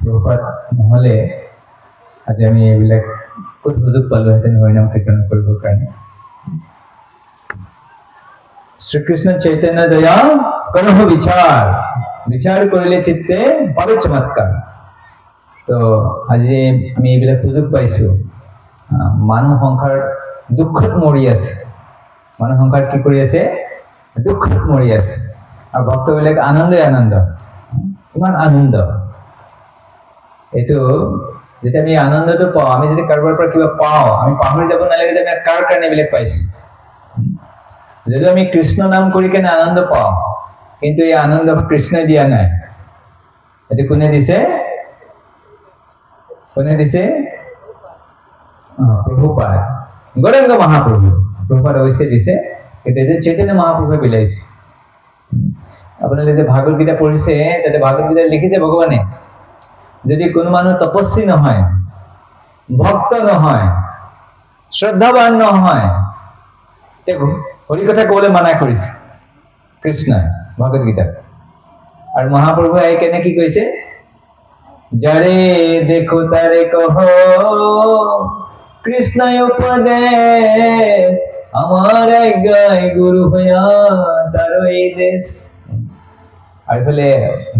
প্ৰভাত নহলে আজি আমি এইবিলাক ক'ত সুযোগ পালোহেঁতেন হৰিনাম কীৰ্তন কৰিবৰ কাৰণে। শ্ৰীকৃষ্ণ চৈতন্য দয়া কৰহ বিচাৰ, বিচাৰ কৰিলে চিত্তে পাবে চমৎকাৰ। তো আজি আমি এইবিলাক সুযোগ পাইছো। মানুহ সংসাৰ দুখত মৰি আছে, মানুহ সংসাৰ কি কৰি আছে? দুখত মৰি আছে। আৰু ভক্তবিলাক আনন্দই আনন্দ, ইমান আনন্দ। এইটো যেতিয়া আমি আনন্দটো পাওঁ, আমি যদি কাৰোবাৰ পৰা কিবা পাওঁ, আমি পাহৰি যাব নালাগে যে আমি কাৰ কাৰণে এইবিলাক পাইছো। যদিও আমি কৃষ্ণ নাম কৰি কেনে আনন্দ পাওঁ, কিন্তু এই আনন্দ কৃষ্ণই দিয়া নাই। এইটো কোনে দিছে? কোনে দিছে? প্ৰভুপাদ, গৌৰাঙ্গ মহাপ্ৰভু। প্ৰভুপাদ অৱশ্যে দিছে, কিন্তু এইটো চৈতন্য মহাপ্ৰভুৱে বিলাইছে। আপোনালোকে যে ভাগৱত গীতা পঢ়িছে, তাতে ভাগৱত গীতা লিখিছে ভগৱানে, যদি কোনো মানুহ তপস্বী নহয়, ভক্ত নহয়, শ্ৰদ্ধাৱান নহয়, তেওঁ হৰি কথা ক'বলৈ মানা কৰিছে কৃষ্ণই ভাগৱত গীতাত। আৰু মহাপ্ৰভু আহি কেনে কি কৈছে? যাৰে দেখো তাৰে কহ কৃষ্ণ উপদেশ, আমাৰ আজ্ঞায় গুৰু হইয়া তাৰ এই দেশ। আৰু এইফালে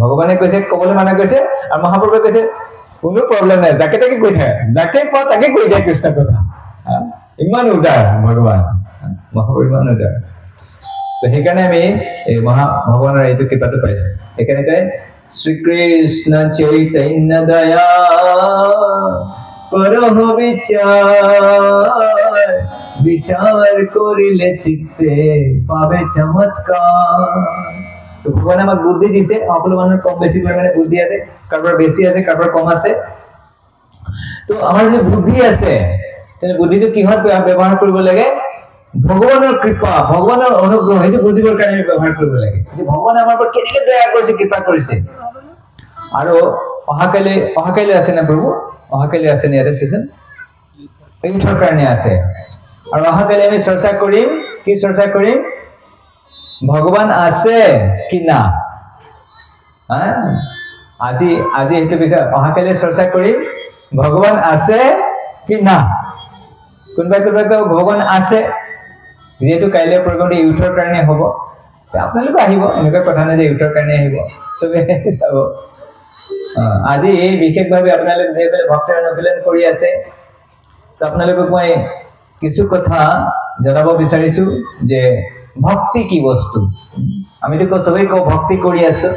ভগৱানে কৈছে, ক'বলৈ মানা কৈছে, আৰু মহাপ্ৰভুৱে কৈছে কোনো প্ৰব্লেম নাই, যাকে তাকে কৈ থাকে, যাকে পাওঁ তাকে কৈ দিয়ে কৃষ্ণ কথা। ইমান উদাৰ ভগৱান, মহাপ্ৰভু ইমান উদাৰ। তো সেইকাৰণে আমি এই ভগৱানৰ এইটো কৃপাটো পাইছো। সেইকাৰণে কয় শ্ৰীকৃষ্ণ চৈতন্য দয়া কৰহ বিচাৰ, বিচাৰ কৰিলে চিত্তে পাবে চমৎকাৰ। তো ভগৱানে আমাক বুদ্ধি দিছে। সকলো মানুহৰ কম বেছি পৰিমাণে বুদ্ধি আছে, কাৰোবাৰ বেছি আছে, কাৰোবাৰ কম আছে। তো আমাৰ যে বুদ্ধি আছে, তেনে বুদ্ধিটো কিহত ব্যৱহাৰ কৰিব লাগে? ভগৱানৰ কৃপা, ভগৱানৰ অনুগ্ৰহ, সেইটো বুজিবৰ কাৰণে আমি ব্যৱহাৰ কৰিব লাগে যে ভগৱানে আমাৰ ওপৰত কেনেকৈ দয়া কৰিছে, কৃপা কৰিছে। আৰু অহাকাইলৈ আছে না প্ৰভু? অহাকাইলৈ আছে নে ইয়াতে ষ্টেচন? এইটোৰ কাৰণে আছে। আৰু অহাকাইলৈ আমি চৰ্চা কৰিম, কি চৰ্চা কৰিম? ভগৱান আছে কি না। আজি এইটো বিষয় অহাকাইলৈ চৰ্চা কৰিম, ভগৱান আছে কি না। কোনোবাই ভগৱান আছে। যিহেতু কাইলৈ প্ৰগ্ৰামটো ইউথৰ কাৰণে হ'ব, আপোনালোকে আহিব, এনেকুৱা কথা নাই যে ইউথৰ কাৰণে আহিব, চবে যাব। আজি এই বিশেষভাৱে আপোনালোক যিসকলে ভক্তৰ অনুশীলন কৰি আছে, তো আপোনালোকক মই কিছু কথা জনাব বিচাৰিছো যে ভক্তি কি বস্তু। আমিতো চবেই কওঁ ভক্তি কৰি আছো,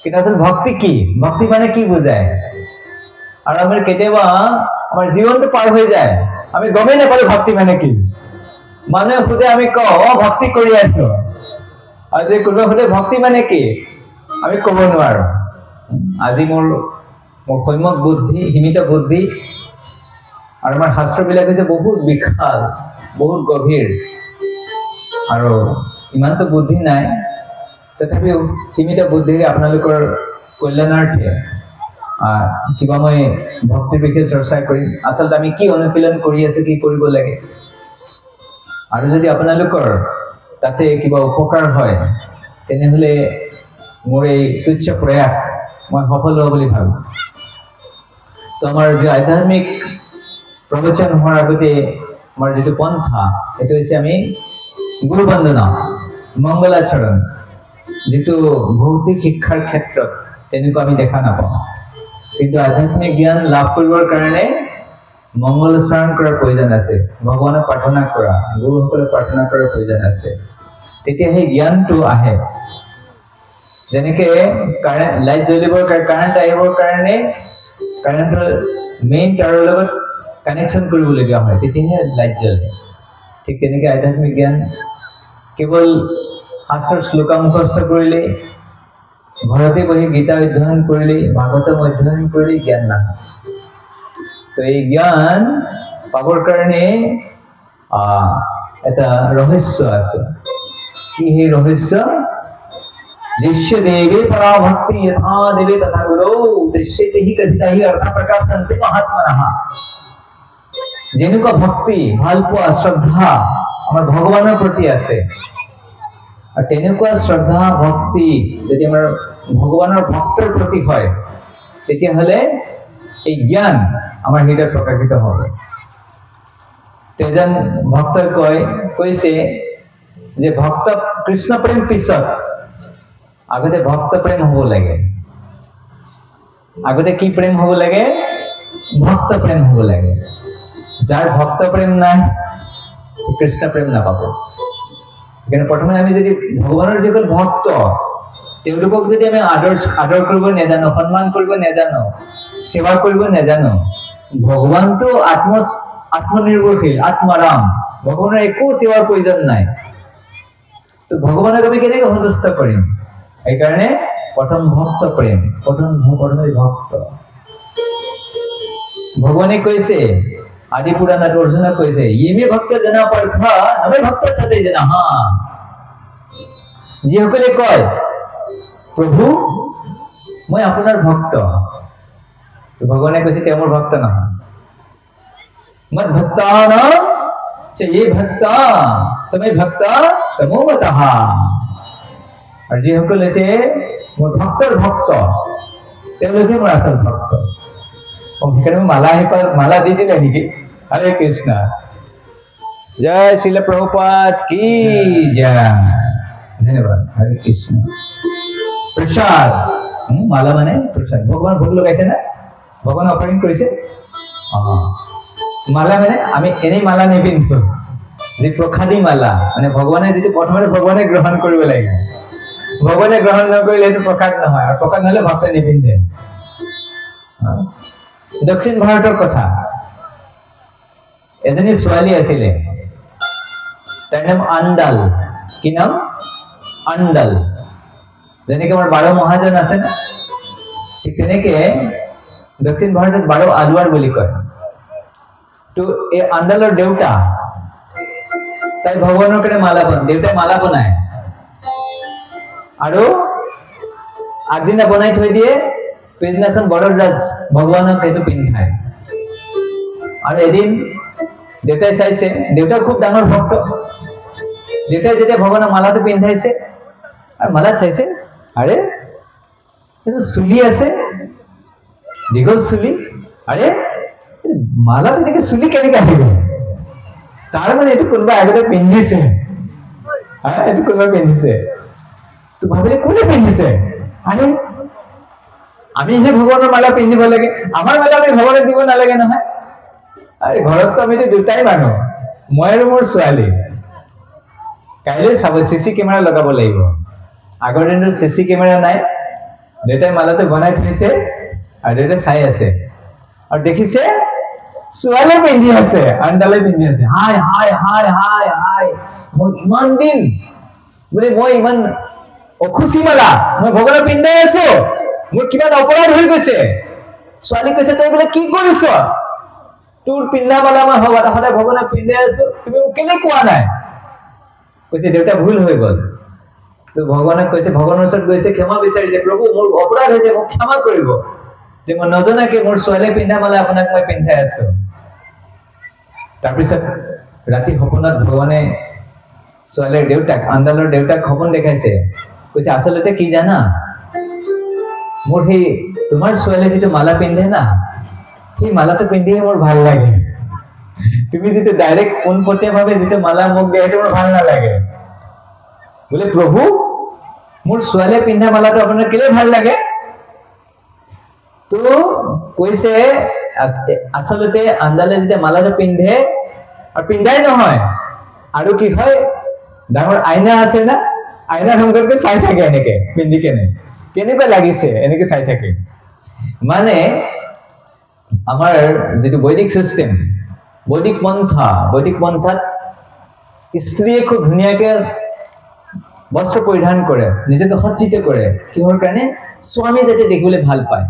কিন্তু আচলতে ভক্তি কি? ভক্তি মানে কি বুজায়? আৰু আমাৰ কেতিয়াবা আমাৰ জীৱনটো পাৰ হৈ যায়, আমি গমেই নাপালো ভক্তি মানে কি। মানুহে সোধে, আমি কওঁ ভক্তি কৰি আছো, আৰু যদি কোনোবাই সোধে ভক্তি মানে কি, আমি ক'ব নোৱাৰো। আজি মোৰ সম্যক বুদ্ধি, সীমিত বুদ্ধি, আৰু আমাৰ শাস্ত্ৰবিলাক হৈছে বহুত বিশাল, বহুত গভীৰ, আৰু ইমানটো বুদ্ধি নাই। তথাপিও সীমিত বুদ্ধিৰে আপোনালোকৰ কল্যাণাৰ্থে কিবা মই ভক্তিৰ বিষয়ে চৰ্চা কৰিম। আচলতে আমি কি অনুশীলন কৰি আছো, কি কৰিব লাগে, আৰু যদি আপোনালোকৰ তাতে কিবা উপকাৰ হয়, তেনেহ'লে মোৰ এই তুচ্ছ প্ৰয়াস মই সফল হোৱা বুলি ভাবোঁ। তো আমাৰ যি আধ্যাত্মিক প্ৰবচন হোৱাৰ আগতে আমাৰ যিটো পন্থা, সেইটো হৈছে আমি গুৰু বন্দনা, মংগলাচৰণ, যিটো ভৌতিক শিক্ষাৰ ক্ষেত্ৰত তেনেকুৱা আমি দেখা নাপাওঁ। কিন্তু আধ্যাত্মিক জ্ঞান লাভ কৰিবৰ কাৰণে মংগলাচৰণ কৰাৰ প্ৰয়োজন আছে, ভগৱানক প্ৰাৰ্থনা কৰা, গুৰুসকলক প্ৰাৰ্থনা কৰাৰ প্ৰয়োজন আছে। তেতিয়া সেই জ্ঞানটো আহে। যেনেকে লাইট জ্বলিবৰ কাৰণে, কাৰেণ্ট আহিবৰ কাৰণে কাৰেণ্টৰ মেইন তাৰৰ লগত কানেকশ্যন কৰিবলগীয়া হয়, তেতিয়াহে লাইট জ্বলে। ঠিক তেনেকৈ আধ্যাত্মিক জ্ঞান কেৱল শাস্ত্ৰৰ শ্লোকা মুখস্থ কৰিলেই, ঘৰতে বহি গীতা অধ্যয়ন কৰিলেই, ভাগৱতম অধ্যয়ন কৰিলেই জ্ঞান নাহে। তো এই জ্ঞান পাবৰ কাৰণে এটা ৰহস্য আছে। কি সেই ৰহস্য? দৃশ্য দেৱে পৰা ভক্তি যথা দেবে তথা গুৰু দৃশ্যতে হি কথিতা হি অৰ্থ প্ৰকাশন্তে মহাত্মনঃ। যেনেকুৱা ভক্তি, ভাল পোৱা, শ্ৰদ্ধা আমাৰ ভগৱানৰ প্ৰতি আছে, আৰু তেনেকুৱা শ্ৰদ্ধা ভক্তি যদি আমাৰ ভগৱানৰ ভক্তৰ প্ৰতি হয় তেতিয়াহ'লে এই জ্ঞান আমাৰ হৃদয়ত প্ৰকাশিত হ'ব। এজন ভক্তই কৈছে যে ভক্ত কৃষ্ণ প্ৰেম পিছত আগতে ভক্ত প্ৰেম হ'ব লাগে। আগতে কি প্ৰেম হ'ব লাগে? ভক্ত প্ৰেম হ'ব লাগে। যাৰ ভক্ত প্ৰেম নাই কৃষ্ণ প্ৰেম নাপাব। কিন্তু প্ৰথমে আমি যদি ভগৱানৰ যিসকল ভক্ত তেওঁলোকক যদি আমি আদৰ কৰিব নাজানো, সন্মান কৰিব নাজানো, সেৱা কৰিব নাজানো, ভগৱানটো আত্মনিৰ্ভৰশীল, আত্মাৰাম, ভগৱানৰ একো সেৱাৰ প্ৰয়োজন নাই, তো ভগৱানক আমি কেনেকৈ সন্তুষ্ট কৰিম? সেইকাৰণে প্ৰথম ভক্ত প্ৰেম, প্ৰথমে ভক্ত। ভগৱানে কৈছে আদি পুৰাণত অৰ্জুনক কৈছে ইমে ভক্ত জনা পাৰ্থ নমে ভক্ত সতে জনা। যিসকলে কয় প্ৰভু মই আপোনাৰ ভক্ত, ভগৱানে কৈছে তেওঁ মোৰ ভক্ত নহয়। মদ ভক্তান চে ভক্ত সময় ভক্ত তমো মতঃ। আৰু যিসকল হৈছে মোৰ ভক্তৰ ভক্ত তেওঁলোকে মোৰ আচল ভক্ত। সেইকাৰণে মালা দি দিলে নেকি? হৰে কৃষ্ণ, জয় শ্ৰীল প্ৰভুপাদ কি জয়। ধন্যবাদ। হৰে কৃষ্ণ। প্ৰসাদ, মালা মানে প্ৰসাদ। ভগৱান ভোগ লগাইছে না? ভগৱান অফাৰিং কৰিছে। মালা মানে আমি এনেই মালা নিপিন্ধো, যি প্ৰসাদী মালা মানে ভগৱানে যিটো প্ৰথমতে ভগৱানে গ্ৰহণ কৰিব লাগে। ভগৱানে গ্ৰহণ নকৰিলে সেইটো প্ৰসাদ নহয়, আৰু প্ৰসাদ নহলে ভক্তে নিপিন্ধে। দক্ষিণ ভাৰতৰ কথা, এজনী ছোৱালী আছিলে, তাইৰ নাম আন্দাল। কি নাম? আন্দাল। যেনেকে আমাৰ 12 মহাজন আছে না, ঠিক তেনেকে দক্ষিণ ভাৰতত 12 আলুৱাৰ বুলি কয়। তো এই আন্দালৰ দেউতা, তাই ভগৱানৰ কাৰণে মালা বনায়, দেউতাই মালা বনায় আৰু আগদিনা বনাই থৈ দিয়ে, পিছদিনাখন বৰদৰাজ ভগৱানক সেইটো পিন্ধায়। আৰু এদিন দেউতাই চাইছে, দেউতা খুব ডাঙৰ ভক্ত, দেউতাই যেতিয়া ভগৱানৰ মালাটো পিন্ধাইছে আৰু মালাত চাইছে, আৰে এইটো চুলি আছে, দীঘল চুলি, আৰে মালাত এনেকে চুলি কেনেকে আহিব? তাৰ মানে এইটো কোনোবা আগতে পিন্ধিছে, এইটো কোনোবা পিন্ধিছে। তো ভাবিলে কোনে পিন্ধিছে? আৰে আমি যে ভগৱানৰ মালা পিন্ধিব লাগে, আমাৰ মালা আমি ভগৱানক দিব নালাগে নহয়। আৰে ঘৰততো আমিতো দুটাই মানুহ, মই আৰু মোৰ ছোৱালী। কাইলৈ চাব চিচি কেমেৰা লগাব লাগিব। আগৰ দিনত চিচি কেমেৰা নাই, দেউতাই মালাটো বনাই থৈছে আৰু দেউতাই চাই আছে আৰু দেখিছে ছোৱালী পিন্ধি আছে, আন্দালে পিন্ধি আছে। হাই হাই হাই হাই হাই, মই ইমান দিন বোলে মই ইমান অখুচি মালা মই ভগৱানক পিন্ধাই আছো, মোৰ কিমান অপৰাধ হৈ গৈছে। ছোৱালী কৈছে তই বোলে কি কৰিছ? তোৰ পিন্ধা মালা মই সদায় ভগৱানক পিন্ধাই আছো, তুমি মোক কেলে কোৱা নাই? কৈছে দেউতা ভুল হৈ গ'ল। তো ভগৱানক কৈছে, ভগৱানৰ ওচৰত গৈছে, ক্ষমা বিচাৰিছে, প্ৰভু মোৰ অপৰাধ হৈছে, মোক ক্ষমা কৰিব যে মই নজনাকে মোৰ ছোৱালীয়ে পিন্ধা মালা আপোনাক মই পিন্ধাই আছো। তাৰপিছত ৰাতি সপোনত ভগৱানে ছোৱালীৰ দেউতাক, আন্দালৰ দেউতাক সপোন দেখাইছে। কৈছে আচলতে কি জানা, মোৰ সেই তোমাৰ ছোৱালী যিটো মালা পিন্ধে না, সেই মালাটো পিন্ধিয়ে মোৰ ভাল লাগে। তুমি যিটো ডাইৰেক্ট পোনপটীয়াভাৱে যিটো মালা মোক দিয়ে সেইটো মোৰ ভাল নালাগে। বোলে প্ৰভু মোৰ ছোৱালীয়ে পিন্ধা মালাটো আপোনাৰ কেলে ভাল লাগে? তো কৈছে আচলতে আন্দালে যেতিয়া মালাটো পিন্ধে, আৰু পিন্ধাই নহয় আৰু কি হয়, ডাঙৰ আইনা আছে না, আইনাৰ সন্মুখত চাই থাকে এনেকে পিন্ধি কেনে, কেনেকুৱা লাগিছে এনেকে চাই থাকে। মানে আমাৰ যিটো বৈদিক চিষ্টেম, বৈদিক পন্থাত স্ত্ৰীয়ে খুব ধুনীয়াকে বস্ত্ৰ পৰিধান কৰে, নিজকে সজ্জিত কৰে, কিহৰ কাৰণে? স্বামী যাতে দেখিবলৈ ভাল পায়।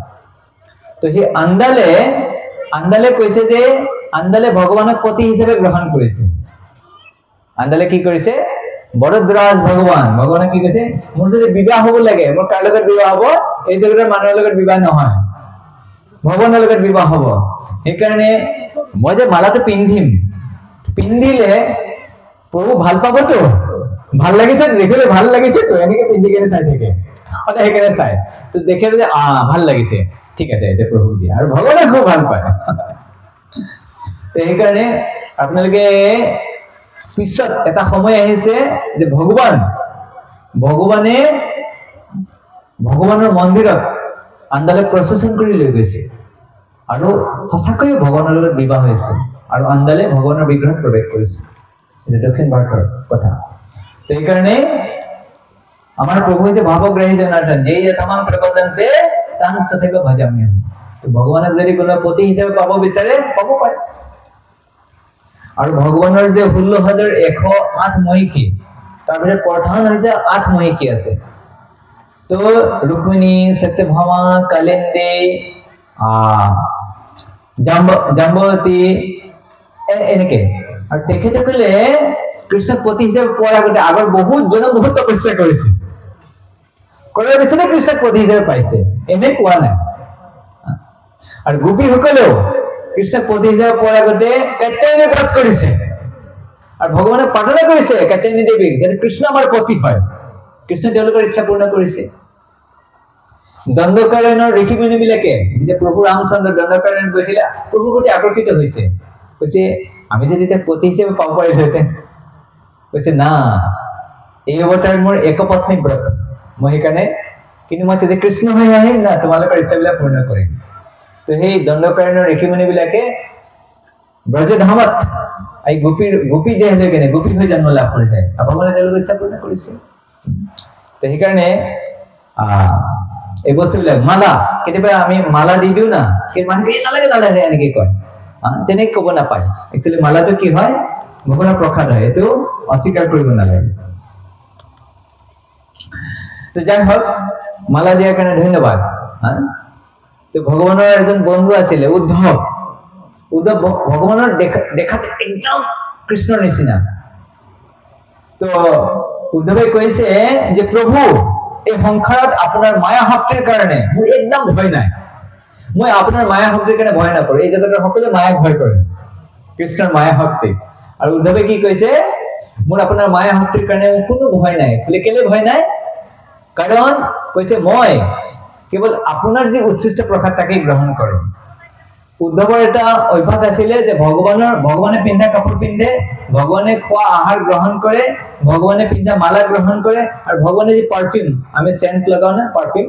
তো সেই আন্দালে কৈছে যে আন্দালে ভগৱানক পতি হিচাপে গ্ৰহণ কৰিছে। আন্দালে কি কৰিছে? বৰদৰাজ ভগৱানক কি কৈছে, মোৰ যদি বিবাহ হ'ব লাগে, মোৰ কাৰ লগত বিবাহ হ'ব? এই জগতৰ মানুহৰ লগত বিবাহ নহয়, ভগৱানৰ লগত বিবাহ হ'ব। সেইকাৰণে মই যে মালাটো পিন্ধিলে প্ৰভু ভাল পাবতো, ভাল লাগিছে দেখিলে ভাল লাগিছে তো এনেকে পিন্ধি কেনে চাই থাকে সদায় সেইকাৰণে চাই তো দেখে যে ভাল লাগিছে ঠিক আছে এতিয়া প্ৰভু দিয়া আৰু ভগৱানে খুব ভাল পায় তো সেইকাৰণে আপোনালোকে পিছত এটা সময় আহিছে যে ভগৱানে ভগৱানৰ মন্দিৰত আন্দালে প্ৰচেছন কৰি লৈ গৈছে আৰু সঁচাকৈ ভগৱানৰ লগত বিবাহ হৈছে আৰু আন্দালে ভগৱানৰ বিগ্ৰহত প্ৰৱেশ কৰিছে এটা দক্ষিণ ভাৰতৰ কথা তো সেইকাৰণে আমাৰ প্ৰভু হৈছে ভাৱগ্ৰাহী জনাৰ্দন যে তামাম প্ৰবন্ধনতে তান তথাপি ভজাম্য তো ভগৱানক যদি কোনো পতি হিচাপে পাব বিচাৰে পাব পাৰে আৰু ভগৱানৰ যে 16108 মহিষী তাৰ ভিতৰত প্ৰধান হৈছে 8 মহিষী আছে তো ৰুক্মিণী সত্যভামা কালিন্দী জাম্বতী এনেকে আৰু তেখেতসকলে কৃষ্ণক পতি হিচাপে পোৱাৰ আগতে আগৰ বহুত তপস্যা কৰিছে কৰাৰ পিছতে কৃষ্ণক পতি হিচাপে পাইছে এনে পোৱা নাই আৰু গোপীসকলেও কৃষ্ণক পতি হিচাপে পোৱাৰ আগতে কাত্যায়নী ব্ৰত কৰিছে আৰু ভগৱানক প্ৰাৰ্থনা কৰিছে কাত্যায়নী দেৱীক যে কৃষ্ণ আমাৰ পতি হয় কৃষ্ণ তেওঁলোকৰ ইচ্ছা পূৰ্ণ কৰিছে দণ্ডকাৰণ্যৰ ঋষি মুনিবিলাকে যেতিয়া প্ৰভু ৰামচন্দ্ৰ দণ্ডকাৰণ্যত গৈছিলে প্ৰভুৰ প্ৰতি আকৰ্ষিত হৈছে কৈছে আমি যদি এতিয়া পতি হিচাপে পাব পাৰিলোহেঁতেন কৈছে না এই অৱতাৰ মোৰ একপত্নী ব্ৰত মই সেইকাৰণে কিন্তু মই যে কৃষ্ণ হৈ আহিম না তোমালোকৰ ইচ্ছাবিলাক পূৰ্ণ কৰিম তো সেই দণ্ডকাৰণ্যৰ ঋষি মুনিবিলাকে ব্ৰজধামত এই গোপী দেহ লৈ কেনে গোপী হৈ জন্ম লাভ কৰি যায় ভগৱানে তেওঁলোকৰ ইচ্ছা পূৰ্ণ কৰিছে তো সেইকাৰণে এই বস্তুবিলাক মালা কেতিয়াবা আমি মালা দি দিওঁ না সেই মানুহে নালাগে এনেকে কয় তেনেকে ক'ব নাপায় একচুৱেলি মালাটো কি হয় ভগৱানৰ প্ৰসাদ হয় এইটো অস্বীকাৰ কৰিব নালাগে তো যাই হওক মালা দিয়াৰ কাৰণে ধন্যবাদ তো ভগৱানৰ এজন বন্ধু আছিলে উদ্ধৱ ভগৱানৰ দেখাত একদম কৃষ্ণৰ নিচিনা তো উদ্ধৱে কৈছে যে প্ৰভু এই সংসাৰত আপোনাৰ মায়া শক্তিৰ কাৰণে মোৰ একদম ভয় নাই মই আপোনাৰ মায়া শক্তিৰ কাৰণে ভয় নকৰো এই জগতৰ সকলোৱে মায়াক ভয় কৰে কৃষ্ণৰ মায়া শক্তি আৰু উদ্ধৱে কি কৈছে মোৰ আপোনাৰ মায়া শক্তিৰ কাৰণে কোনো ভয় নাই কেলে ভয় নাই কাৰণ কৈছে মই কেৱল আপোনাৰ যি উচ্ছিষ্ট প্ৰসাদ তাকে গ্ৰহণ কৰোঁ উদ্ধৱৰ এটা অভ্যাস আছিলে যে ভগৱানে পিন্ধা কাপোৰ পিন্ধে ভগৱানে খোৱা আহাৰ গ্ৰহণ কৰে ভগৱানে পিন্ধা মালা গ্ৰহণ কৰে আৰু ভগৱানে যি পাৰফিউম আমি সেন্ট লগাও না পাৰফিউম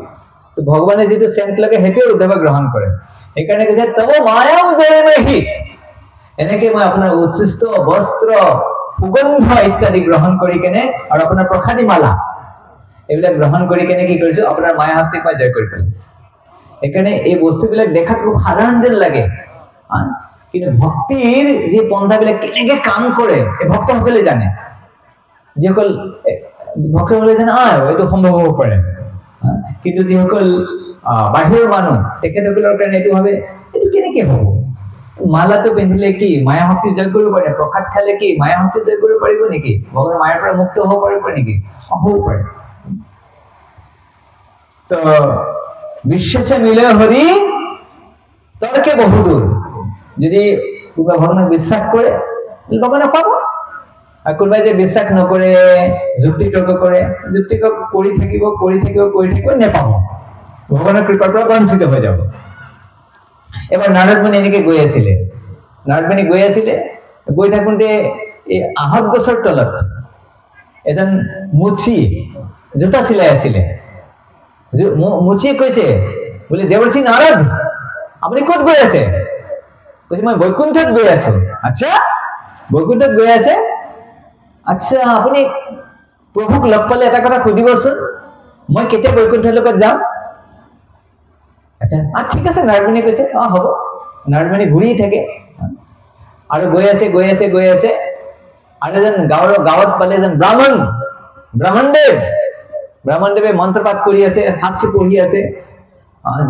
তো ভগৱানে যিটো সেন্ট লাগে সেইটোৱে উদ্ধৱে গ্ৰহণ কৰে সেইকাৰণে কৈছে তব মায়া উজয়মেহি এনেকে মই আপোনাৰ উচ্ছিষ্ট বস্ত্ৰ সুগন্ধ ইত্যাদি গ্ৰহণ কৰি কেনে আৰু আপোনাৰ প্ৰসাদী মালা এইবিলাক গ্ৰহণ কৰি কেনে কি কৰিছো আপোনাৰ মায়া শক্তিক মই জয় কৰি পেলাইছো সেইকাৰণে এই বস্তুবিলাক দেখাত খুব সাধাৰণ যেন লাগে কিন্তু ভক্তিৰ যি পন্থাবিলাক কেনেকে কাম কৰে এই ভক্তসকলে জানে যিসকল ভক্তসকলে জানে এইটো সম্ভৱ হ'ব পাৰে কিন্তু যিসকল বাহিৰৰ মানুহ তেখেতসকলৰ কাৰণে এইটো ভাবে এইটো কেনেকে হ'ব মালাটো পিন্ধিলে কি মায়া শক্তি জয় কৰিব পাৰে প্ৰসাদ খালে কি মায়া শক্তি জয় কৰিব পাৰিব নেকি ভগৱানৰ মায়াৰ পৰা মুক্ত হ'ব পাৰিব নেকি হ'ব পাৰে তো বিশ্বাসে মিলে হৰি তৰ্কে বহুদূৰ যদি কোনোবা ভগৱানক বিশ্বাস কৰে ভগৱানক পাব আৰু কোনোবাই যে বিশ্বাস নকৰে যুক্তি তৰ্ক কৰে যুক্তি তৰ্ক কৰি থাকিব নেপাব ভগৱানৰ কৃপাৰ পৰা বঞ্চিত হৈ যাব এবাৰ নাৰদ মুনি এনেকে গৈ আছিলে গৈ থাকোঁতে এই আহত গছৰ তলত এজন মুচি জোতা চিলাই আছিলে মুচিয়ে কৈছে বোলে দেৱৰ্ষি নাৰদ আপুনি ক'ত গৈ আছে কৈছে মই বৈকুণ্ঠত গৈ আছো আচ্ছা বৈকুণ্ঠত গৈ আছে আচ্ছা আপুনি প্ৰভুক লগ পালে এটা কথা সুধিবচোন মই কেতিয়া বৈকুণ্ঠৰ লগত যাম আচ্ছা ঠিক আছে নাৰদমুনিয়ে কৈছে হ'ব নাৰদমুনি ঘূৰি থাকে আৰু গৈ আছে আৰু এজন গাঁৱত পালে এজন ব্ৰাহ্মণদেৱে মন্ত্ৰপাঠ কৰি আছে শাস্ত্ৰ পঢ়ি আছে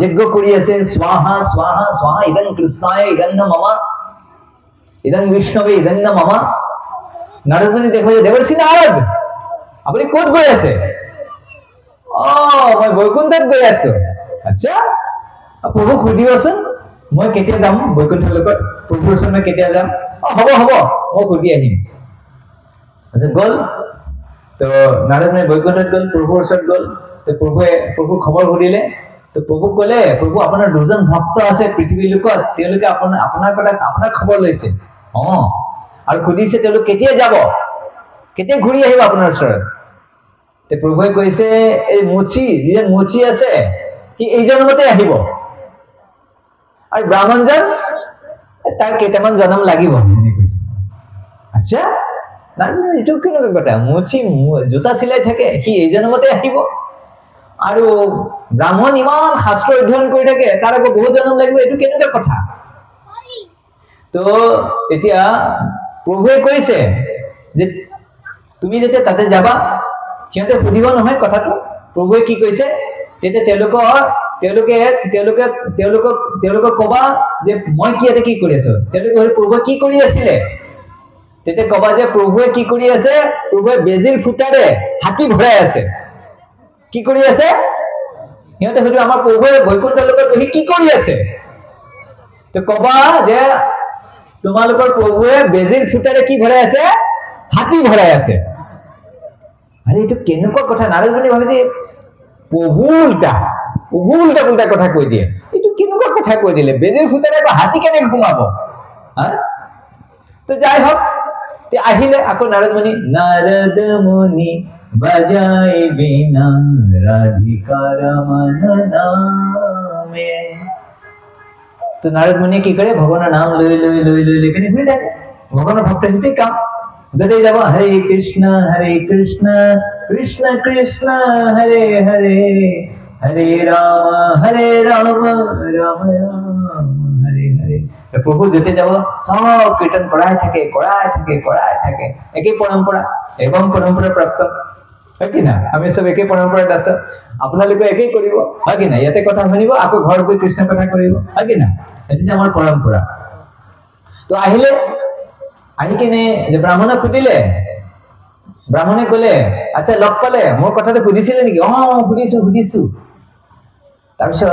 যজ্ঞ কৰি আছে স্বাহা স্বাহা স্বাহা ইদং কৃষ্ণায় ইদং মম ইদং বিষ্ণৱে ইদং মম নাৰদমুনি দেখে দেৱৰ্ষি নাৰদ আপুনি ক'ত গৈ আছে মই বৈকুণ্ঠত গৈ আছো আচ্ছা প্ৰভুক সুধিবচোন মই কেতিয়া যাম বৈকুণ্ঠৰ লগত প্ৰভুৰ ওচৰলৈ কেতিয়া যাম হ'ব মই সুধি আহিম আচ্ছা গ'ল তো নাৰদ মুনি বৈকুণ্ঠত গ'ল, প্ৰভুৰ ওচৰত গ'ল। তো প্ৰভুৰ খবৰ সুধিলে। তো প্ৰভু ক'লে, প্ৰভু আপোনাৰ দুজন ভক্ত আছে পৃথিৱীৰ লোকত, তেওঁলোকে আপোনাৰ খবৰ লৈছে। আৰু সুধিছে তেওঁলোক কেতিয়া যাব, কেতিয়া ঘূৰি আহিব আপোনাৰ ওচৰত। তো প্ৰভুৱে কৈছে, এই যিজন মুচি আছে সি এই জন্মতে আহিব, আৰু ব্ৰাহ্মণজন তাৰ কেইটামান জন্ম লাগিব। আচ্ছা, এইটো কেনেকুৱা কথা? মুচি জোতা চিলাই থাকে, সি এই জন্মতে আহিব, আৰু ব্ৰাহ্মণ ইমান শাস্ত্ৰ অধ্যয়ন কৰি থাকে, তাৰ আকৌ বহুত জন্ম লাগিব, এইটো কেনেকুৱা কথা? তো তেতিয়া প্ৰভুৱে কৈছে যে তুমি যেতিয়া তাতে যাবা, সিহঁতে সুধিব নহয় কথাটো। প্ৰভুৱে কি কৈছে, তেতিয়া তেওঁলোকক কবা যে মই ইয়াতে কি কৰি আছো। তেওঁলোকে প্ৰভুৱে কি কৰি আছিলে, তেতিয়া কবা যে প্ৰভুৱে কি কৰি আছে, প্ৰভুৱে বেজিৰ ফুটাৰে হাতী ভৰাই আছে। কি কৰি আছে? সিহঁতে সুধিব আমাৰ প্ৰভুৱে বৈকুণ্ঠৰ লগত বহি কি কৰি আছে। তো কবা যে তোমালোকৰ প্ৰভুৱে বেজিৰ ফুটাৰে কি ভৰাই আছে, হাতী ভৰাই আছে। আৰে এইটো কেনেকুৱা কথা? নাৰদ মুনি ভাবিছে প্ৰভু উল্টা পুল্টা কথা কৈ দিয়ে, এইটো কেনেকুৱা কথা কৈ দিলে, বেজিৰ ফুটাৰে হাতী কেনেকে ঘুমাব। তো যাই হওক, আহিলে আকৌ নাৰদ মুনি বাজাই বিনা ৰাধিকাৰ মন নামে। তো নাৰদ মুনিয়ে কি কৰে, ভগৱানৰ নাম লৈ লৈ লৈ লৈ লৈ কেনে ঘূৰি থাকে। ভগৱানৰ ভক্ত সেইটোৱেই কাম। যদি যাব হৰে কৃষ্ণ কৃষ্ণ কৃষ্ণ হৰে হৰে, হৰে ৰাম ৰাম ৰাম হৰে হৰে। প্ৰভু যেতে যাব সব কীৰ্তন কৰাই থাকে। একেই পৰম্পৰা, এবং পৰম্পৰা প্ৰাপ্ত, হয় কি না? আমি সব একেই পৰম্পৰাত আছো, আপোনালোকে একেই কৰিব, হয় কি না? ইয়াতে কথা শুনিব, আকৌ ঘৰত গৈ কৃষ্ণ কথা কৰিব, হয় কি না? এইটো আমাৰ পৰম্পৰা। তো আহিলে, আহি কিনে যে ব্ৰাহ্মণক সুধিলে, ব্ৰাহ্মণে ক'লে আচ্ছা লগ পালে, মোৰ কথাটো সুধিছিলে নেকি? সুধিছো। তাৰপিছত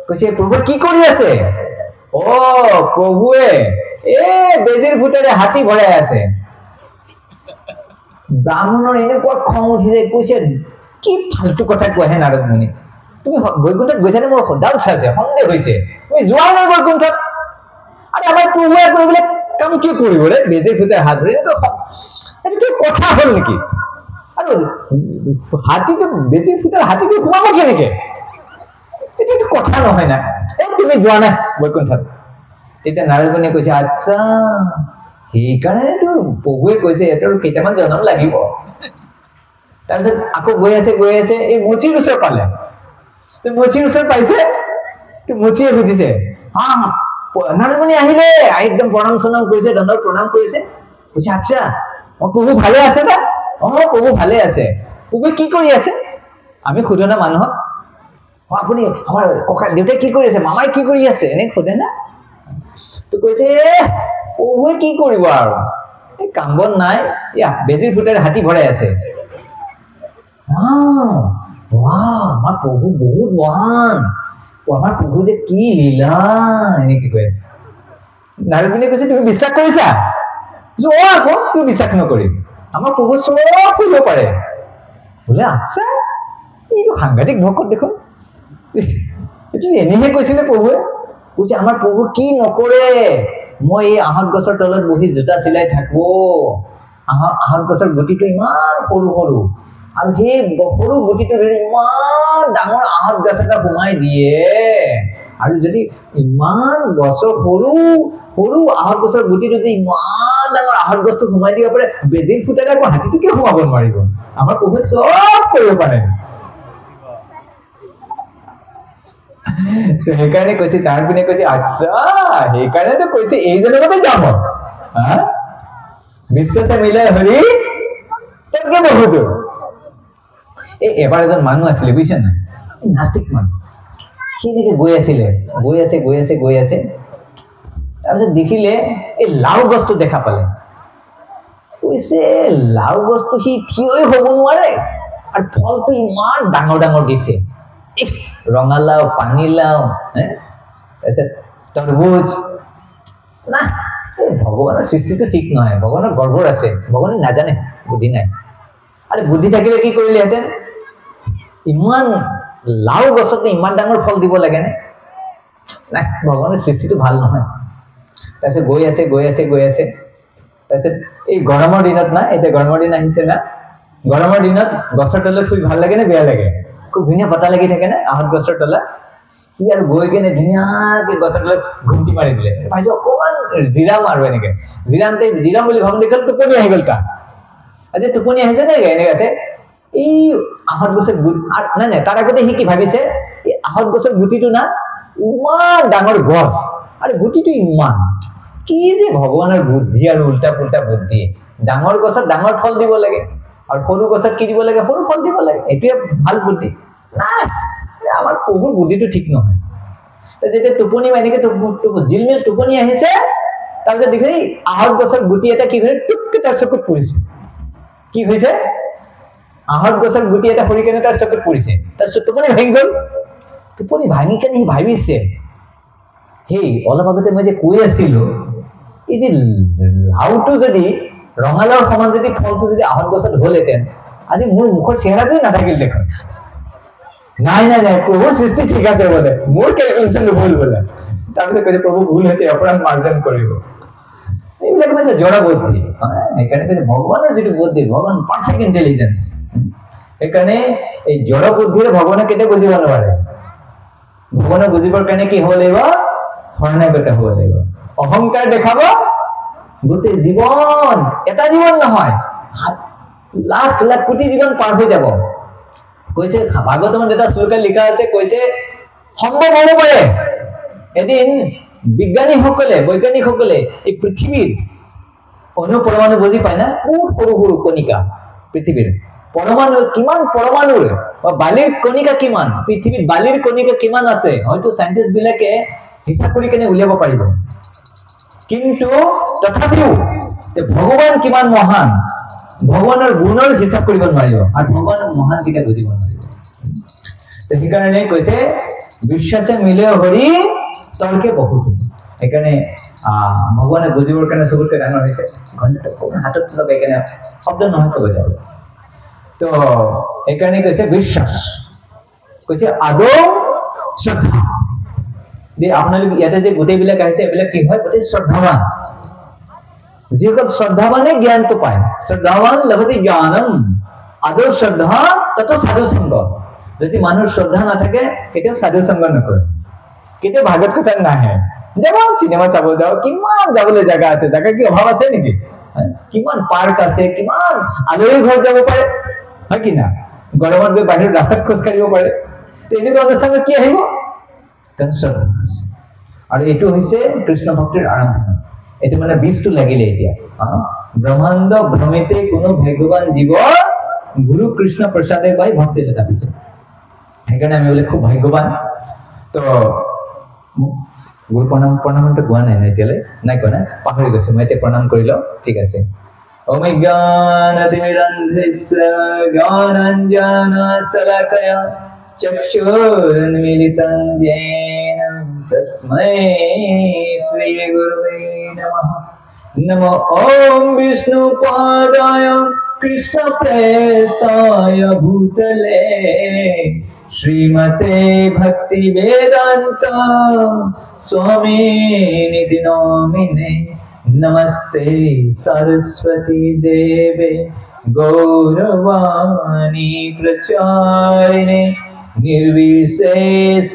কৈছে প্ৰভু কি কৰি আছে? প্ৰভুৱে বেজিৰ ফুটাৰে হাতী ভৰাই আছে। ব্ৰাহ্মণৰ এনেকুৱা খং উঠিছে, কৈছে কি ফাল্টু কথা কোৱাহে নাৰদ মুনি, তুমি বৈকুণ্ঠত গৈছানে? মোৰ ডাউট আছে, সন্দেহ হৈছে, তুমি যোৱাই নাই বৈকুণ্ঠত। আৰু আমাৰ প্ৰভুৱে কৰিবলৈ কাম কি কৰিব ৰে, বেজিৰ ফুটাৰে হাত ভৰি, এইটো কথা হ'ল নেকি? আৰু হাতীটো বেজিৰ ফুটাৰে হাতীটো সোমাব কেনেকে? এইটো কথা নহয় না, তুমি যোৱা নাই বৈকুণ্ঠত। তেতিয়া নাৰদ মুনিয়ে কৈছে আচ্ছা, সেইকাৰণেতো প্ৰভুৱে কৈছে এটাৰ কেইটামান জন্ম লাগিব। তাৰপিছত আকৌ গৈ আছে, এই মুচিৰ ওচৰ পালে। মুচিৰ ওচৰ পাইছে, মুচিয়ে সুধিছে নাৰদ মুনি আহিলে, একদম প্ৰণাম চনাম কৰিছে, দণ্ডত প্ৰণাম কৰিছে। কৈছে আচ্ছা, প্ৰভু ভালে আছে না? প্ৰভু ভালে আছে। প্ৰভুৱে কি কৰি আছে? আমি সোধো না মানুহক, আপুনি আমাৰ ককা দেউতাই কি কৰি আছে, মামাই কি কৰি আছে, এনে সোধে না? তো কৈছে প্ৰভুৱে কি কৰিব আৰু, এই কাম বন নাই, বেজিৰ ফুটাৰে হাতী ভৰাই আছে। আমাৰ প্ৰভু বহুত মহান, আমাৰ প্ৰভু যে কি লীলা, এনেকে কৈ আছে। নাৰদ মুনিয়ে কৈছে তুমি বিশ্বাস কৰিছা? আকৌ তুমি বিশ্বাস নকৰিম, আমাৰ প্ৰভু চব কৰিব পাৰে। বোলে আচ্ছা, এইটো সাংঘাতিক ভকত দেখোন, এইটো এনেহে কৈছিলে প্ৰভুৱে। কৈছে আমাৰ প্ৰভু কি নকৰে, মই এই আহঁত গছৰ তলত বহি জোতা চিলাই থাকো, আহঁত গছৰ গুটিটো ইমান সৰু সৰু, আৰু সেই সৰু গুটিটো ধৰি ইমান ডাঙৰ আহঁত গছ এটা সোমাই দিয়ে, আৰু যদি ইমান গছৰ সৰু সৰু আহঁত গছৰ গুটিটো যদি ইমান ডাঙৰ আহঁত গছটো সোমাই দিব পাৰে, বেজিৰ ফুটাৰে আকৌ হাতীটোকে সোমাব নোৱাৰিব। আমাৰ প্ৰভুৱে চব কৰিব পাৰে। সেইকাৰণে কৈছে, তাৰ পিনে কৈছে আচ্ছা, সেইকাৰণেতো কৈছে এই জন্মতে যাব। বিশ্বতে মিলে হৰি তেনেকে বহুতো। এবাৰ এজন মানুহ আছিলে বুজিছে নাই, নাস্তিক মানুহ, সি এনেকে গৈ আছে। তাৰপিছত দেখিলে এই লাও গছটো দেখা পালে। কৈছে লাও গছটো সি থিয়ই হব নোৱাৰে, আৰু ফলটো ইমান ডাঙৰ ডাঙৰ দিছে, ৰঙালাও, পানীলাও, তাৰপিছত তৰবুজ। না, ভগৱানৰ সৃষ্টিটো ঠিক নহয়, ভগৱানৰ গৰ্বৰ আছে, ভগৱানে নাজানে, বুদ্ধি নাই। আৰে বুদ্ধি থাকিলে কি কৰিলেহেঁতেন ইমান লাউ গছত ইমান ডাঙৰ ফল দিব লাগে নে না ভগৱানৰ সৃষ্টিটো ভাল নহয় তাৰপিছত গৈ আছে তাৰপিছত এই গৰমৰ দিনত না এতিয়া গৰমৰ দিন আহিছে না গৰমৰ দিনত গছৰ তলত শুই ভাল লাগে নে বেয়া লাগে খুব ধুনীয়া বতাহ লাগি থাকে না আহত গছৰ তলত কি আৰু গৈ কেনে ধুনীয়াকে গছৰ তলত ঘুমটি মাৰি দিলে ভাইছো অকমান জিৰাম আৰু এনেকে জিৰাম বুলি ভাবি দেখিল টোপনি আহি গ'ল তাৰ আজি টোপনি আহিছে নে এনেকে আছে এই আহত গছৰ নাই তাৰ আগতে সি কি ভাবিছে এই আহত গছৰ গুটিটো না ইমান ডাঙৰ গছ আৰু গুটিটো ইমান কি যে ভগৱানৰ বুদ্ধি আৰু উল্টা পুল্টা বুদ্ধি ডাঙৰ গছত ডাঙৰ ফল দিব লাগে আৰু সৰু গছত কি দিব লাগে সৰু ফল দিব লাগে এটোৱে ভাল বুদ্ধি নাই আমাৰ প্ৰভুৰ বুদ্ধিটো ঠিক নহয় যেতিয়া টোপনি মাইনিকে জিলমিল টোপনি আহিছে তাৰপিছত দেখি আহত গছৰ গুটি এটা কি হৈ টুককে তাৰ চকুত পৰিছে কি হৈছে আহত গছৰ গুটি এটা সৰি কেনে তাৰ চকুত পৰিছে তাৰপিছত টোপনি ভাঙি গ'ল টোপনি ভাঙি কেনে সি ভাবিছে হেই অলপ আগতে মই যে কৈ আছিলো এই যে লাউটো যদি ৰঙালাওৰ সমান যদি ফলটো যদি আহত গছত হ'লহেঁতেন আজি মোৰ মুখৰ চেহেৰাটোই নাথাকিল দেখোন নাই প্ৰভুৰ সৃষ্টি ঠিক আছে বোলে মোৰ কেলকুলেশ্যন ভুল বোলে তাৰপিছত কৈছে প্ৰভু ভুল হৈছে অপৰাধ মাৰ্জন কৰিব এইবিলাক মানে জৰা বুদ্ধি সেইকাৰণে কৈছে ভগৱানৰ যিটো বুদ্ধি ভগৱান পাৰফেক্ট ইণ্টেলিজেঞ্চ সেইকাৰণে এই জৰা বুদ্ধিৰে ভগৱানে কেতিয়া বুজিব নোৱাৰে ভগৱানক বুজিবৰ কাৰণে কি হ'ব লাগিব শৰণাগত হ'ব লাগিব অহংকাৰ দেখাব গোটেই জীৱন এটা জীৱন নহয় লাখ লাখ কোটি জীৱন পাৰ হৈ যাব কৈছে ভাগৱতত এটা শ্লোকে লিখা আছে কৈছে সম্ভৱ হ'ব পাৰে এদিন বৈজ্ঞানিকসকলে এই পৃথিৱীৰ অনুপৰমাণু বুজি পায় না সৰু সৰু কণিকা পৃথিৱীৰ পৰমাণু কিমান পৰমাণুৰ বা বালিৰ কণিকা কিমান পৃথিৱীত বালিৰ কণিকা কিমান আছে হয়তো সাইন্টিষ্ট বিলাকে হিসাব কৰি কেনে উলিয়াব পাৰিব কিন্তু তথাপিও ভগৱান কিমান মহান ভগৱানৰ গুণৰ হিসাব কৰিব নোৱাৰিব আৰু ভগৱানৰ মহান কিটা বুজিব নোৱাৰিব সেইকাৰণে কৈছে বিশ্বাসে মিলে হৰি তৰ্কে বহুত সেইকাৰণে ভগৱানে বুজিবৰ কাৰণে চবতকৈ ডাঙৰ হৈছে ঘণ্টাটো হাতত লগাই কেনে শব্দ নহয় ক'ব যাব তো সেইকাৰণে কৈছে বিশ্বাস কৈছে আদৌ শ্ৰদ্ধা যে আপোনালোক ইয়াতে যে গোটেইবিলাক আহিছে এইবিলাক কি হয় গোটেই শ্ৰদ্ধাৱান যিসকল শ্ৰদ্ধাৱানে জ্ঞানটো পায় শ্ৰদ্ধাৱান লভতে জ্ঞানম আদৌ শ্ৰদ্ধা তত সাধু সংগ যদি মানুহৰ শ্ৰদ্ধা নাথাকে কেতিয়াও সাধু সংগ নকৰে কেতিয়াও ভাগৱত কথাত নাহে যেমন চিনেমা চাব যাও কিমান যাবলৈ জাগা আছে জাগা কি অভাৱ আছে নেকি কিমান পাৰ্ক আছে কিমান আলহী ঘৰ যাব পাৰে হয় কি না গৰমত গৈ বাহিৰত ৰাস্তাত খোজ কাঢ়িব পাৰে এনেকুৱা অনুষ্ঠানত কি আহিব আৰু এইটো হৈছে কৃষ্ণ ভক্তিৰ আৰম্ভণি এইটো মানে বীজটো লাগিলে এতিয়া ব্ৰহ্মাণ্ড ভ্ৰমিতে কোনো ভাগ্যৱান জীৱ গুৰু কৃষ্ণ প্ৰসাদে পাই ভক্তি লতা পিছে সেইকাৰণে আমি বোলে খুব ভাগ্যৱান তো গুৰু প্ৰণামটো গোৱা নাই এতিয়ালৈ নাই কোৱা নাই পাহৰি গৈছো মই এতিয়া প্ৰণাম কৰি লওঁ ঠিক আছে ওম জ্ঞানতিমিৰন্ধস্য জ্ঞানাঞ্জনশলাকয়া চক্ষুरुन्मीलितं येन तस्मै श्रीगुरुवे नमः नमो ॐ विष्णुपादाय कृष्णप्रेष्ठाय भूतले श्रीमते भक्तिवेदान्त स्वामिनिति नामिने नमस्ते सरस्वती देवे गौरवाणी प्रचारिणे निर्विशेष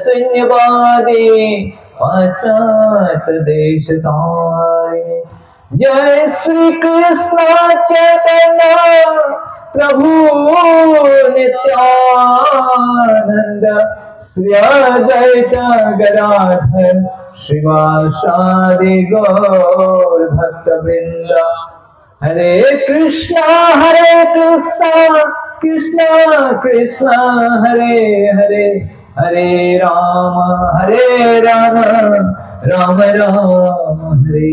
शून्यवादी पाश्चात्य देशतारिणे जय श्री कृष्ण चैतन्य प्रभु नित्यानंद श्री अद्वैत गदाधर श्रीवासादि गौर भक्तवृंद हरे कृष्णा कृष्ण कृष्ण हरे हरे हरे राम राम राम हरे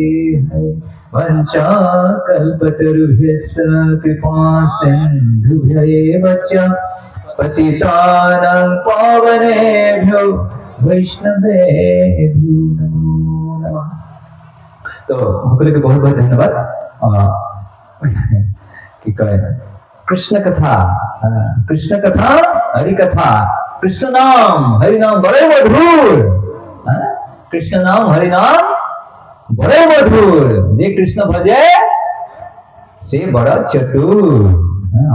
हरे वंचाकल्पतरुभ्यश्च कृपा सिन्धुभ्यैव च पतितानां पावनेभ्यो वैष्णवेभ्यो नमो नमः। तो সকলকে बहुत बहुत धन्यवाद। কি কয় कृष्ण कथा हरि कथा कृष्ण नाम हरि नाम बड़े मधुर कृष्ण नाम हरि नाम बड़े मधुर जे कृष्ण भजे से बड़ा चतुर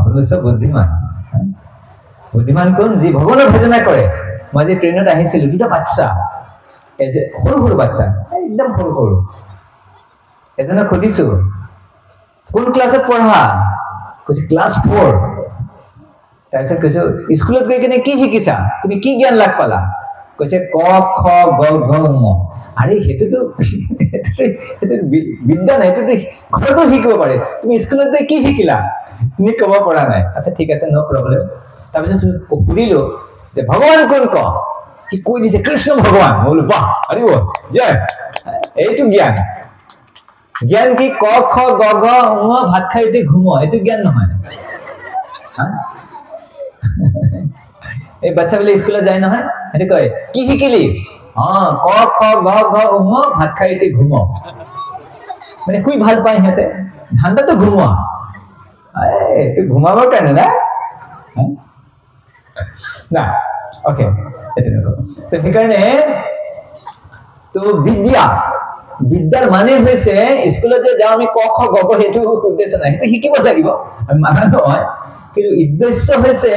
अपन सब बुद्धिमान बुद्धिमान कोन जी भगवान भजना करे मैं जे ट्रेनत आहिसिलु दुटा बाच्चा सৰু সৰু বাচ্চা একদম সৰু সৰু এজনে খুদিছো কোন ক্লাছত পঢ়া কৈছে ক্লাস 4 তাৰপিছত কৈছো স্কুলত গৈ কিনে কি শিকিছা তুমি কি জ্ঞান লাভ পালা কৈছে ক খ গ ঘ ঙ আরে হেতুটো বিদ্যা নাই হেতুটো ঘৰতো শিকিব পাৰে তুমি স্কুলত গৈ কি শিকিলা তুমি ক'ব পৰা নাই আচ্ছা ঠিক আছে নো প্ৰবলেম তাৰপিছত সুধিলো যে ভগৱান কোন ক কি কৈ দিছে কৃষ্ণ ভগৱান বল বাহ আরে ও জয় এইটো জ্ঞান জ্ঞান কি ক খ গ ঘ ঙ ভাত খাই উঠি ঘুমো এইটো জ্ঞান নহয় এই বাচ্চা বলে স্কুলে যায় নহয় এটো কয় কি শিকিলি ক খ গ ঘ ঙ ভাত খাই উঠি ঘুমো মানে খুই ভাল পায় হেতে ধান্দাটো ঘুমোৱা এইটো ঘুমাবৰ কাৰণে না না ওকে এটা দেখো তো সেইকাৰণে তো বিদ্যাৰ মানে হৈছে স্কুলত যে যাও আমি ক খ গ ঘ হেতু উদ্দেশ্য নাই হেতু শিকিব লাগিব আমি মানা নহয় কিন্তু উদ্দেশ্য হৈছে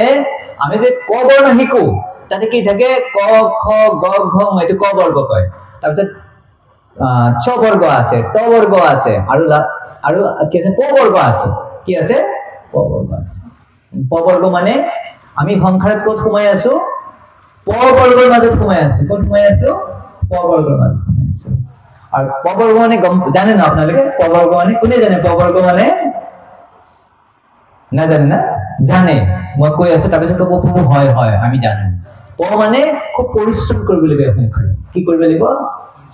আমি যে ক বৰ্ণ শিকো তাতে কি থাকে ক খ গ ঘ এটো ক বৰ্গ কয় তাৰপিছত ছ বৰ্গ আছে ট বৰ্গ আছে আৰু কি আছে প বৰ্গ আছে কি আছে প বৰ্গ আছে প বৰ্গ মানে আমি সংখ্যাত কত সোমাই আছো প বৰ্গৰ মাজত সোমাই আছো কত সোমাই আছো প বৰ্গৰ মাজত সোমাই আছো আৰু প বৰ্গ মানে জানে না আপোনালোকে প বৰ্গ মানে কোনে জানে প বৰ্গ মানে না জানে না জানে মই কৈ আছো তাৰপিছত ক'ব হয় হয় আমি জানো প মানে খুব পৰিশ্ৰম কৰিব লাগিব সংখ্যা কি কৰিব লাগিব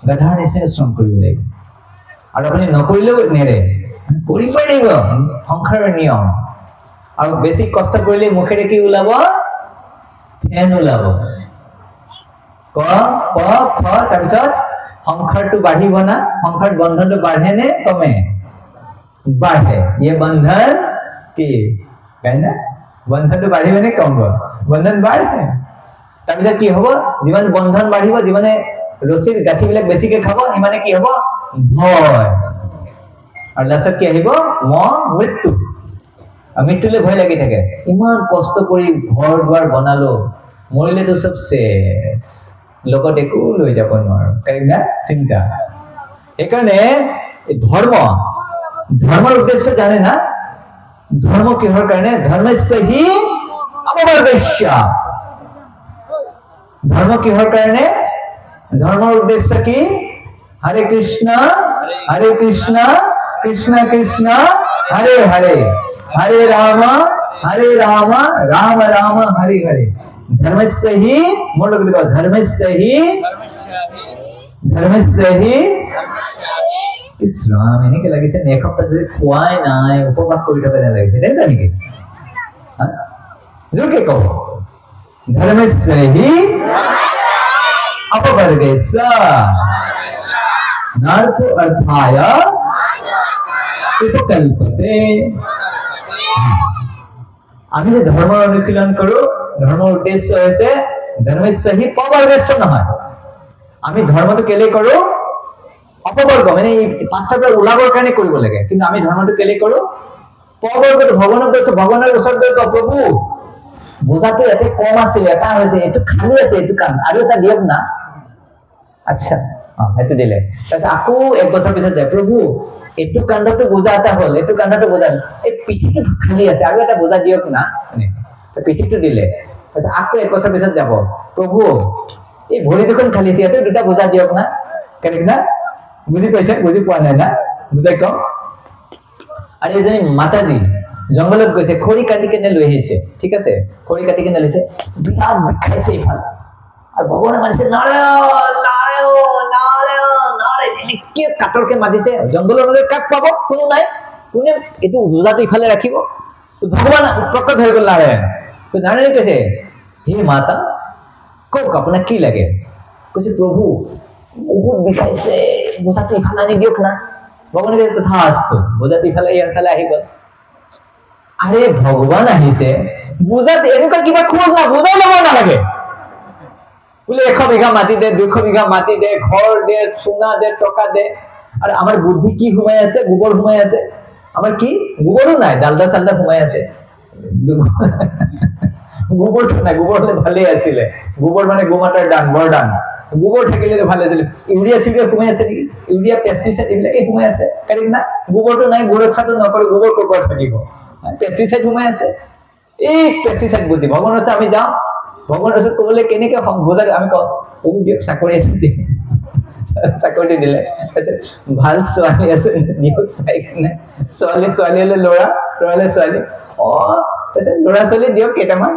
গাধাৰ নিচিনা শ্ৰম কৰিব লাগিব আৰু আপুনি নকৰিলেও নেৰে কৰিবই লাগিব সংখ্যাৰ নিয়ম আৰু বেছি কষ্ট কৰিলে মুখেৰে কি ওলাব ফেন ওলাব ক প ফ তাৰপিছত সংখ্যাটো বাঢ়িব না সংখ্যাৰ বন্ধনটো বাঢ়ে নে কমে বাঢ়ে ये बंधन কি কাইনা বন্ধনটো বাঢ়িব নে কমব বন্ধন বাঢ়ে তাৰপিছত কি হ'ব যিমান বন্ধন বাঢ়িব যিমানে ৰছীৰ গাঁঠিবিলাক বেছিকে খাব ইমানে কি হ'ব ভয় আৰু লাষ্টত কি আহিব মৃত্যু মৃত্যুলে ভয় লাগি থাকে ইমান কষ্ট কৰি ঘৰ দুৱাৰ বনালো মৰিলেতো সব শেষ লগত একো লৈ যাব নোৱাৰো কাইনা চিন্তা এইকাৰণে ধৰ্মৰ উদ্দেশ্য জানে না ধৰ্ম কিহৰ কাৰণে ধৰ্মস্য হি অপবৰ্গস্য ধৰ্ম কিহৰ কাৰণে ধৰ্মৰ উদ্দেশ্য কি হৰে কৃষ্ণ কৃষ্ণ কৃষ্ণ হৰে হৰে हरे राम राम राम हरे हरे धर्मस्य हि मोर लोग लिखो धर्मस्य हि इस्लाम एने के লাগিছে এক সপ্তাহ ধরে খোৱাই নাই উপবাস কৰি থকা যেন লাগিছে দেন নেকি জোৰকে কও ধৰ্মस्य हि अपवर्गस्य नार्थ अर्थाय उपकल्पते আমি যে ধৰ্মৰ অনুশীলন কৰো ধৰ্মৰ উদ্দেশ্য হৈছে ধৰ্মস্য হি পবৰ্গস্য নহয় আমি ধৰ্মটো কেলে কৰো অপবৰ্গ মানে এই পাঁচটাৰ পৰা ওলাবৰ কাৰণে কৰিব লাগে কিন্তু আমি ধৰ্মটো কেলে কৰো পবৰ্গটো ভগৱানক কৈছো ভগৱানৰ ওচৰত গৈ প্ৰভু বোজাটো এতে কম আছিল এটা হৈছে এটো খালি আছে এটো কাম আৰু এটা দিয়ক না আচ্ছা হেতু দিলে তাৰপিছত আকৌ এক বছৰ পিছত যায় প্ৰভু এটো কাণ্ডটো বোজা এটা হল এটো কাণ্ডটো বোজা এই পিঠিটো খালি আছে আৰু এটা বোজা দিয়ক না তো পিঠিটো দিলে তাৰপিছত আকৌ এক বছৰ পিছত যাব প্ৰভু এই ভৰি দুখন খালি আছে এটো দুটা বোজা দিয়ক না কাৰেক্ট না বুজি পাইছে বুজি পোৱা নাই না বুজাই কম আৰু এজনী মাতাজী জংগলত গৈছে খৰি কাটি কেনে লৈ আহিছে ঠিক আছে খৰি কাটি কেনে লৈছে বিৰাট বিষাইছে ইফাল আৰু ভগৱানে মানিছে কি কাটৰকে মাতিছে জংগলৰ মাজত কাক পাব কোনো নাই কোনে এটো বোজাটো ইফালে ৰাখিব তো ভগৱান প্ৰকট হৈ গ'ল নাৰায়ণ তো নাৰায়ণ কৈছে হে মাতা কওক আপোনাক কি লাগে কৈছে প্ৰভু বহুত বিষাইছে বোজাটো ইফালে আনি দিয়ক না ভগৱানে কৈছে তথাস্তু বোজাটো ইফালে ইয়াৰ ফালে আহি গ'ল আৰে ভগৱান আহিছে বুজাত এনেকুৱা কিবা খোজ না বুজাই ল'ব নালাগে বোলে 100 বিঘা মাটি দে 200 বিঘা মাটি দে ঘৰ দে সোনা দে টকা দে আৰু আমাৰ বুদ্ধি কি ঘুমাই আছে গোবৰ ঘুমাই আছে আমাৰ কি গোবৰো নাই ডালদা চালদা ঘুমাই আছে গোবৰটো নাই গোবৰ হলে ভালে আছিল গোবৰ মানে গোমাটাৰ দান বৰদান গোবৰ থাকিলে ভালে আছিল ইউৰিয়া সিউৰিয়া ঘুমাই আছে নেকি ইউৰিয়া পেস্টিসাইড এইবিলাকে ঘুমাই আছে কাৰণ না গোবৰটো নাই গোৰক্ষাটো নকৰে গোবৰ ক'ত থাকিব পেস্টিসাইড ঘুমাই আছে এই পেস্টিসাইড বুদ্ধি ভগৱানৰ ওচৰত আমি যাওঁ ভগৱানৰ ওচৰত ক'বলৈ কেনেকে বুজাই আমি কওঁ দিয়ক চাকৰি দি চাকৰি দিলে ভাল ছোৱালী আছে দিয়ক চাই কিনে ছোৱালী হলে ল'ৰা ল'ৰালে ছোৱালী ল'ৰা ছোৱালী দিয়ক কেইটামান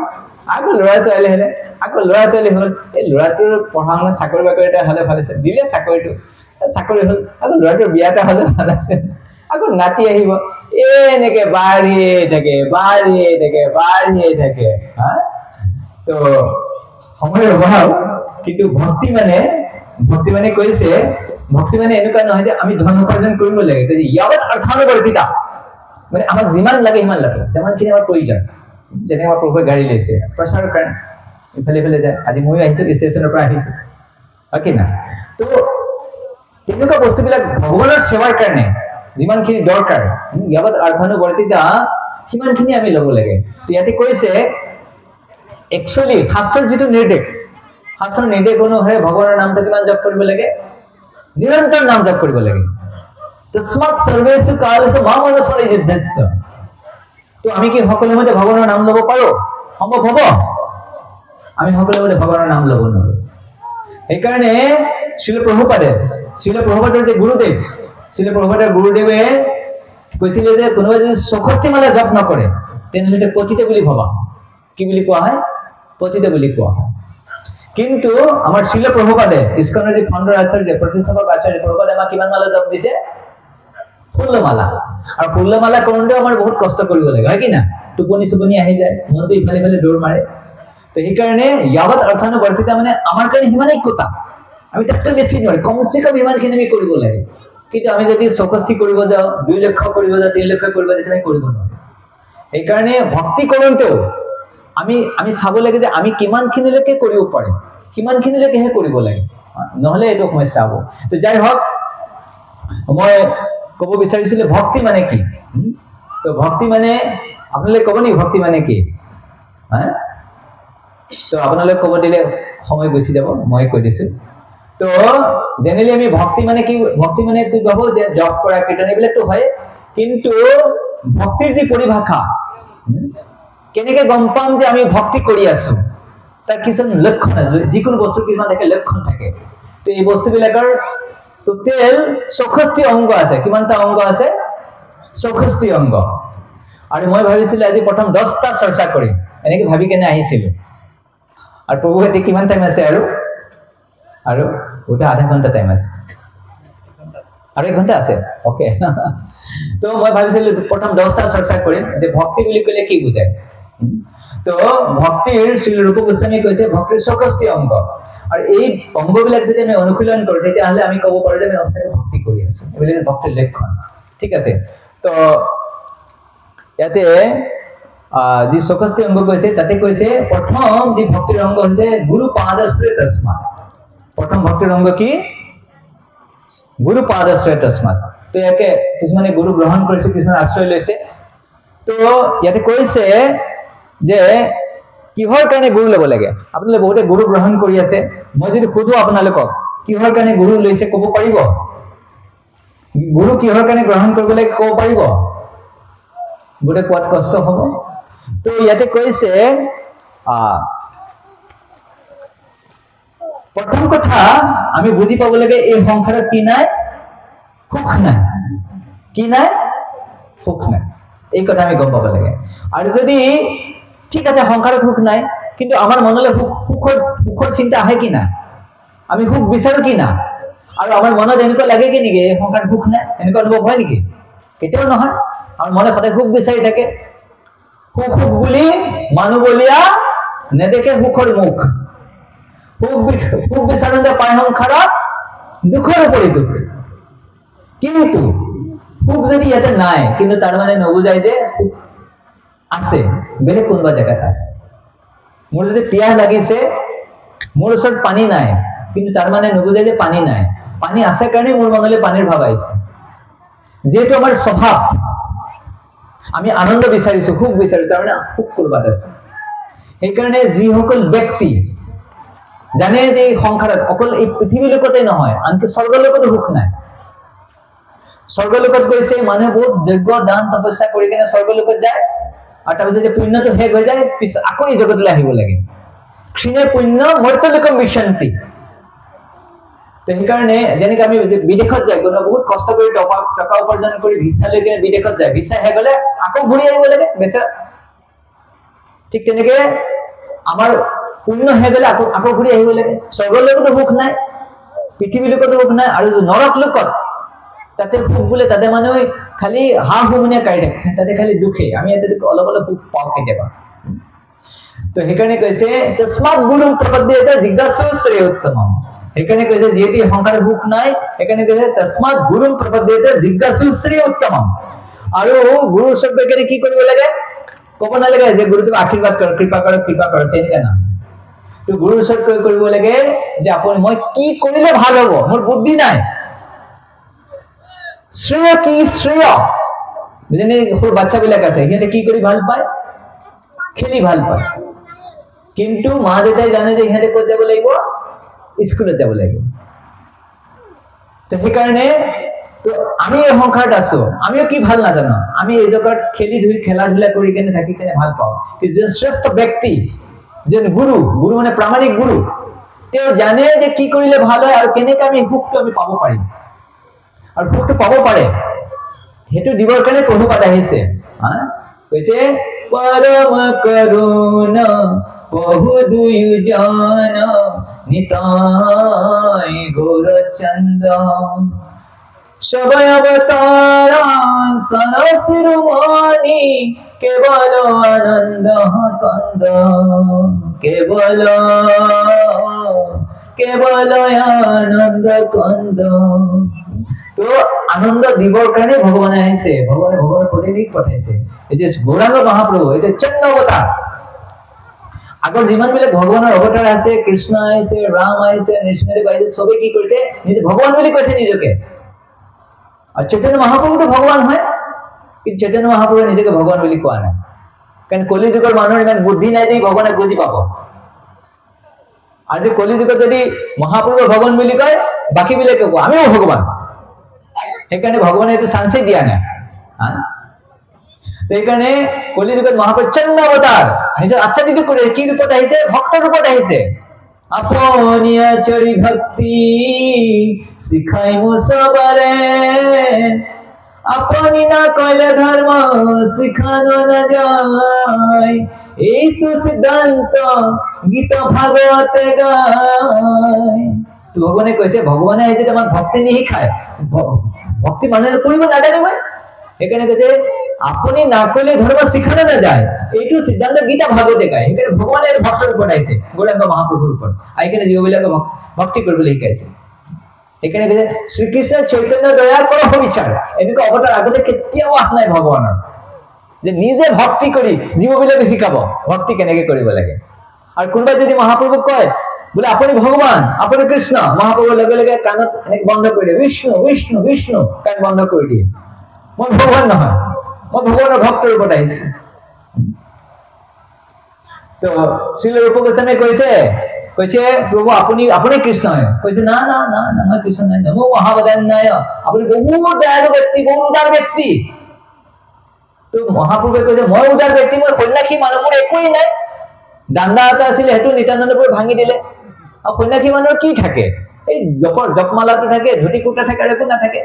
আকৌ ল'ৰা ছোৱালী হলে আকৌ ল'ৰা ছোৱালী হল এই ল'ৰাটোৰ পঢ়া শুনা চাকৰি বাকৰি এটা হলে ভাল আছে দিলে চাকৰিটো চাকৰি হল আকৌ ল'ৰাটোৰ বিয়া এটা হলে ভাল আছে আকৌ নাতি আহিব এনেকে বাঢ়িয়ে থাকে তো সময়ৰ অভাৱ কিন্তু ভক্তি মানে কৈছে ভক্তি মানে এনেকুৱা নহয় যে আমি ধন উপাৰ্জন কৰিব লাগে ইয়াৱত অৰ্থানুবৰ্তিতা মানে আমাক যিমান লাগে সিমান লাগে যিমানখিনি আমাৰ প্ৰয়োজন যেনে আমাৰ প্ৰভুৱে গাড়ী লৈছে প্ৰচাৰৰ কাৰণে ইফালে যায় আজি ময়ো আহিছো ষ্টেচনৰ পৰা আহিছো কি না তো তেনেকুৱা বস্তুবিলাক ভগৱানৰ সেৱাৰ কাৰণে যিমানখিনি দৰকাৰ ইয়াৱত অৰ্থানুবৰ্তিতা সিমানখিনি আমি ল'ব লাগে ইয়াতে কৈছে একচুৱেলি শাস্ত্ৰৰ যিটো নিৰ্দেশ শাস্ত্ৰৰ নিৰ্দেশ অনুসাৰে ভগৱানৰ নামটো কিমান জপ কৰিব লাগে নিৰন্তৰ নাম জপ কৰিব লাগে তস্মাৎ সৰ্বেষু কালেষু মাম অনুস্মৰণ যুদ্ধস্য তো আমি কি সকলো মতে ভগৱানৰ নাম ল'ব পাৰো সম্ভৱ হ'ব আমি সকলো মতে ভগৱানৰ নাম ল'ব নোৱাৰো সেইকাৰণে শ্ৰীল প্ৰভুপাদৰ যে গুৰুদেৱে কৈছিলে যে কোনোবাই যদি 64 মালা জপ নকৰে তেনেহ'লে পতিত বুলি ভাবা কি বুলি কোৱা হয় পতিত বুলি কোৱা হয় কিন্তু আমাৰ শ্ৰীল প্ৰভুপাদে ইস্কনৰ যি ফাউণ্ডাৰ আচাৰ্য প্ৰতিষ্ঠাপক আচাৰ্য প্ৰভুপাদে আমাক কিমান মালা জপ দিছে 16 মালা আৰু 16 মালা কৰোঁতে আমাৰ বহুত কষ্ট কৰিব লাগে হয় কি না টোপনি আহি যায় মনটো ইফালে দৌৰ মাৰে তো সেইকাৰণে ইয়াৱত অৰ্থানুবৰ্তিতা মানে আমাৰ কাৰণে সিমানেই কথা আমি তাতকৈ বেছি নোৱাৰি কমচে কম ইমানখিনি আমি কৰিব লাগে কিন্তু আমি যদি 64 কৰিব যাওঁ 2 লক্ষ কৰিব যাওঁ 3 লক্ষ কৰিব যাওঁ আমি কৰিব নোৱাৰো সেইকাৰণে ভক্তি কৰোঁতেও আমি চাব লাগে যে আমি কিমানখিনিলৈকে কৰিব পাৰিম কিমানখিনিলৈকেহে কৰিব লাগে নহ'লে এইটো সমস্যা হ'ব তো যাই হওক মই ক'ব বিচাৰিছিলো ভক্তি মানে কি তো ভক্তি মানে আপোনালোকে ক'ব নেকি ভক্তি মানে কি তো আপোনালোকে ক'ব দিলে সময় গুচি যাব মই কৈ দিছো তো জেনেৰেলি আমি ভক্তি মানে কি ভাবো যে জপ কৰা কীৰ্তন এইবিলাকতো হয় কিন্তু ভক্তিৰ যি পৰিভাষা কেনেকে গম পাম যে আমি ভক্তি কৰি আছো তাৰ কিছুমান লক্ষণ আছে যিকোনো বস্তুৰ কিছুমান থাকে লক্ষণ থাকে তো এই বস্তুবিলাকৰ টোটেল 64 অংগ আছে কিমানটা অংগ আছে 64 অংগ আৰু মই ভাবিছিলো আজি প্ৰথম 10টা চৰ্চা কৰিম এনেকৈ ভাবি কেনে আহিছিলো আৰু প্ৰভু এতিয়া কিমান টাইম আছে আৰু ওটা আধা ঘন্টা টাইম আছে আৰু 1 ঘন্টা আছে ওকে তো মই ভাবিছিলো প্ৰথম 10টা চৰ্চা কৰিম যে ভক্তি বুলি ক'লে কি বুজায় তো ভক্তিৰ শ্ৰী ৰূপ গোস্বামী কৈছে ভক্তিৰ 64 অংগ আৰু এই অংগবিলাক যদি আমি অনুশীলন কৰো তেতিয়াহ'লে আমি ক'ব পাৰো যে আমি সঁচাকৈ ভক্তি কৰি আছো এইবিলাক ভক্তিৰ লক্ষণ ঠিক আছে তো ইয়াতে যি 64 অংগ কৈছে তাতে কৈছে প্ৰথম যি ভক্তিৰ অংগ হৈছে গুৰু পাদাশ্ৰয় তস্মাৎ প্ৰথম ভক্তিৰ অংগ কি গুৰু পাদাশ্ৰয় তস্মাৎ তো ইয়াকে কিছুমানে গুৰু গ্ৰহণ কৰিছে কিছুমানে আশ্ৰয় লৈছে তো ইয়াতে কৈছে যে কিহৰ কাৰণে গুৰু ল'ব লাগে আপোনালোকে বহুতে গুৰু গ্ৰহণ কৰি আছে মই যদি খুদো আপোনালোকক কিহৰ কাৰণে গুৰু লৈছে ক'ব পাৰিব গুৰু কিহৰ কাৰণে গ্ৰহণ কৰিব লাগে ক'ব পাৰিব বহুতে কোৱাত কষ্ট হ'ব তো ইয়াতে কৈছে প্ৰথম কথা আমি বুজি পাব লাগে এই সংসাৰত কি নাই সুখ নাই কি নাই সুখ নাই এই কথা আমি গম পাব লাগে আৰু যদি ঠিক আছে সংসাৰত সুখ নাই কিন্তু আমাৰ মনলৈ সুখৰ চিন্তা আহে কি না আমি সুখ বিচাৰো কি না আৰু আমাৰ মনত এনেকুৱা লাগে কি নেকি এই সংসাৰত সুখ নাই এনেকুৱা অনুভৱ হয় নেকি কেতিয়াও নহয় আমাৰ মনে সদায় সুখ বিচাৰি থাকে সুখ বুলি মানুহবলীয়া নেদেখে সুখৰ মুখ সুখ বিচাৰোঁতে পায় সংসাৰত দুখৰ উপৰি দুখ কিন্তু সুখ যদি ইয়াতে নাই কিন্তু তাৰ মানে নবুজায় যে আছে বেলেগ কোনোবা জেগাত আছে মোৰ যদি পিয়াহ লাগিছে মোৰ ওচৰত পানী নাই কিন্তু তাৰ মানে নুবুজায় যে পানী নাই পানী আছে কাৰণে মোৰ মনলৈ পানীৰ ভাৱ আহিছে যেহেতু আমাৰ স্বভাৱ আমি আনন্দ বিচাৰিছো খুব বিচাৰিছো তাৰ মানে খুব কৰবাত আছে সেইকাৰণে যিসকল ব্যক্তি জানে যে এই সংসাৰত অকল এই পৃথিৱী লোকতে নহয় আনকি স্বৰ্গলোকতো সুখ নাই স্বৰ্গলোকত গৈছে মানুহে বহুত যজ্ঞ দান তপস্যা কৰি কিনে স্বৰ্গলোকত যায় আৰু তাৰপিছত যে পুণ্যটো শেষ হৈ যায় পিছত আকৌ এই জগতলৈ আহিব লাগে ক্ষীণে পুণ্য মৰ্ত্যলোকম বিশান্তি তো সেইকাৰণে যেনেকৈ আমি বিদেশত যায় গ'লে বহুত কষ্ট কৰি টকা উপাৰ্জন কৰি ভিছা লৈ কিনে বিদেশত যায় ভিছা শেষ হ'লে আকৌ ঘূৰি আহিব লাগে বেচেৰা ঠিক তেনেকৈ আমাৰ পুণ্য শেষ হ'লে আকৌ ঘূৰি আহিব লাগে স্বৰ্গলোকতো সুখ নাই পৃথিৱী লোকতো সুখ নাই আৰু নৰক লোকত তাতে সুখ বোলে তাতে মানুহে খালি হাঁহ হুমুনিয়া কাঢ়ি থাকে তাতে খালি দুখে আমি ইয়াতে অলপ অলপ সুখ পাওঁ কেতিয়াবা তো সেইকাৰণে কৈছে তস্মাৎ গুৰুম প্ৰপদ্যেতে জিজ্ঞাসু শ্ৰেয়োত্তমম সেইকাৰণে কৈছে যিহেতু সংসাৰ সুখ নাই সেইকাৰণে কৈছে তস্মাৎ গুৰুম প্ৰপদ্যেতে জিজ্ঞাসু শ্ৰেয়োত্তমম আৰু গুৰু ওচৰত গৈ কিনে কি কৰিব লাগে ক'ব নালাগে যে গুৰুটোক আশীৰ্বাদ কৰক কৃপা কৰক তেনেকৈ না তো গুৰুৰ ওচৰত কৰিব লাগে যে আপুনি মই কি কৰিলে ভাল হ'ব মোৰ বুদ্ধি নাই শ্ৰেয় কি শ্ৰেয় যেনে সৰু বাচ্চাবিলাক আছে সিহঁতে কি কৰি ভাল পায় খেলি ভাল পায় কিন্তু মা দেউতাই জানে যে সিহঁতে ক'ত যাব লাগিব স্কুলত যাব লাগিব তো সেইকাৰণে তো আমি এই সংসাৰত আছো আমিও কি ভাল নাজানো আমি এই জগত খেলা ধূলা কৰি কেনে থাকি কেনে ভাল পাওঁ কিন্তু যে শ্ৰেষ্ঠ ব্যক্তি যেন গুৰু মানে প্ৰামাণিক গুৰু তেওঁ জানে যে কি কৰিলে ভাল হয় আৰু কেনেকৈ আমি সুখটো আমি পাব পাৰিম আৰু সুখটো পাব পাৰে সেইটো দিবৰ কাৰণে প্ৰভুপাদ আহিছে কৈছে পৰম কৰুণ বহু দুয়োজন নিতাই গৌৰচন্দ সবই অবতাৰ সৰসিৰুমানি কেবল আনন্দ কন্দ কেবল আনন্দ কন্দ তো আনন্দ দিবৰ কাৰণে ভগৱানে আহিছে ভগৱানৰ প্ৰতিনিধি পঠাইছে এই যে গৌৰাঙ্গ মহাপ্ৰভু এটা চন্ন অৱতাৰ আগৰ যিমানবিলাক ভগৱানৰ অৱতাৰ আছে কৃষ্ণ আহিছে ৰাম আহিছে নৃসিংহদেৱ আহিছে সবে কি কৰিছে নিজে ভগৱান বুলি কৈছে নিজকে আৰু চৈতন্য মহাপ্ৰভুটো ভগৱান হয় কিন্তু চৈতন্য মহাপ্ৰভুৱে নিজকে ভগৱান বুলি কোৱা নাই কাৰণ কলি যুগৰ মানুহৰ ইমান বুদ্ধি নাই যে ভগৱানক বুজি পাব আজি কলি যুগত যদি মহাপ্ৰভু ভগৱান বুলি কয় বাকীবিলাকে ক'ব আমিও ভগৱান সেইকাৰণে ভগৱানে এইটো চান্সেই দিয়া নাই সেইকাৰণে কলি যুগত মহাপ্ৰভু চন্ন অৱতাৰ নিজৰ আচ্ছাদিত কৰি কি ৰূপত আহিছে ভক্ত ৰূপত আহিছে আপনি আচৰি ভক্তি শিখাই মুসবরে আপনি না কইলে ধর্ম শিখানো না যায় এই তো সিদ্ধান্ত গীতা ভাগবতে গায় তো ভগৱানে কৈছে ভগৱানে আহিছে তোমাক ভক্তি নিশিকায় ভক্তি মানুহে কৰিব নাজানিব সেইকাৰণে কৈছে আপুনি না কইলে ধৰ্ম শিখানো না যায় এইটো সিদ্ধান্ত গীতা ভাগবতে গায় সেইকাৰণে ভগৱানে ভক্তৰ ওপৰত আহিছে গৌৰাঙ্গ মহাপ্ৰভুৰ ওপৰত এইকাৰণে জীৱবিলাকক ভক্তি কৰিবলৈ শিকাইছে সেইকাৰণে কৈছে শ্ৰীকৃষ্ণ চৈতন্য দয়া কৰ বিচাৰ এনেকুৱা অৱতাৰ আগতে কেতিয়াও অহা নাই ভগৱানৰ যে নিজে ভক্তি কৰি জীৱবিলাকক শিকাব ভক্তি কেনেকৈ কৰিব লাগে আৰু কোনোবাই যদি মহাপ্ৰভুক কয় বোলে আপুনি ভগৱান আপুনি কৃষ্ণ মহাপ্ৰভুৰ লগে লগে কাণত এনেকৈ বন্ধ কৰি দিয়ে বিষ্ণু বিষ্ণু বিষ্ণু কাণ বন্ধ কৰি দিয়ে মই ভগৱান নহয় মই ভগৱানৰ ভক্তৰ ৰূপত আহিছো তো শ্ৰীল ৰূপ গোস্বামীয়ে কৈছে প্ৰভু আপুনি কৃষ্ণ হয় কৈছে না না না না মই কৃষ্ণ নাই নমো মহাবদান্যায় আপুনি বহুত দয়ালু ব্যক্তি বহুত উদাৰ ব্যক্তি তো মহাপ্ৰভুৱে কৈছে মই উদাৰ ব্যক্তি মই সন্যাসী মানুহ মোৰ একোৱেই নাই দাণ্ডা এটা আছিলে সেইটো নিত্যানন্দপুৰ ভাঙি দিলে আৰু সন্যাসী মানুহৰ কি থাকে এই জপমালাটো থাকে ধুতি কুৰ্তা থাকে আৰু একো নাথাকে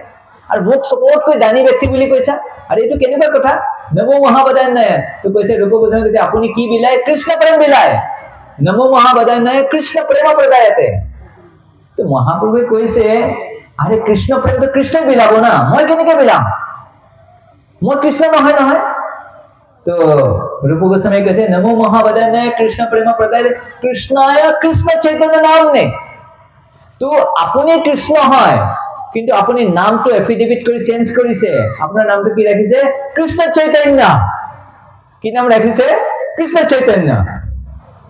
আৰু মোক চবতকৈ দানী ব্যক্তি বুলি কৈছা আৰু এইটো কেনেকুৱা কথা নমো মহাবদান্যায় তো কৈছে ৰূপ গোস্বামী কৈছে আপুনি কি বিলায় কৃষ্ণ প্ৰেম বিলায় নমো মহাবদান্যায় কৃষ্ণ প্ৰেম প্ৰদায়তে তো মহাপ্ৰভুৱে কৈছে আৰে কৃষ্ণ প্ৰেমটো কৃষ্ণই বিলাব না মই কেনেকৈ বিলাম মই কৃষ্ণ নহয় তো রূপ গোস্বামী কৈছে নমো মহাবদান্যায় কৃষ্ণ প্ৰেম প্ৰদায়তে কৃষ্ণায় কৃষ্ণ চৈতন্য নাম নে তো আপুনি কৃষ্ণ হয় কিন্তু আপুনি নামটো এফিডেভিট কৰি চেঞ্জ কৰিছে আপোনাৰ নামটো কি ৰাখিছে কৃষ্ণ চৈতন্য কি নাম ৰাখিছে কৃষ্ণ চৈতন্য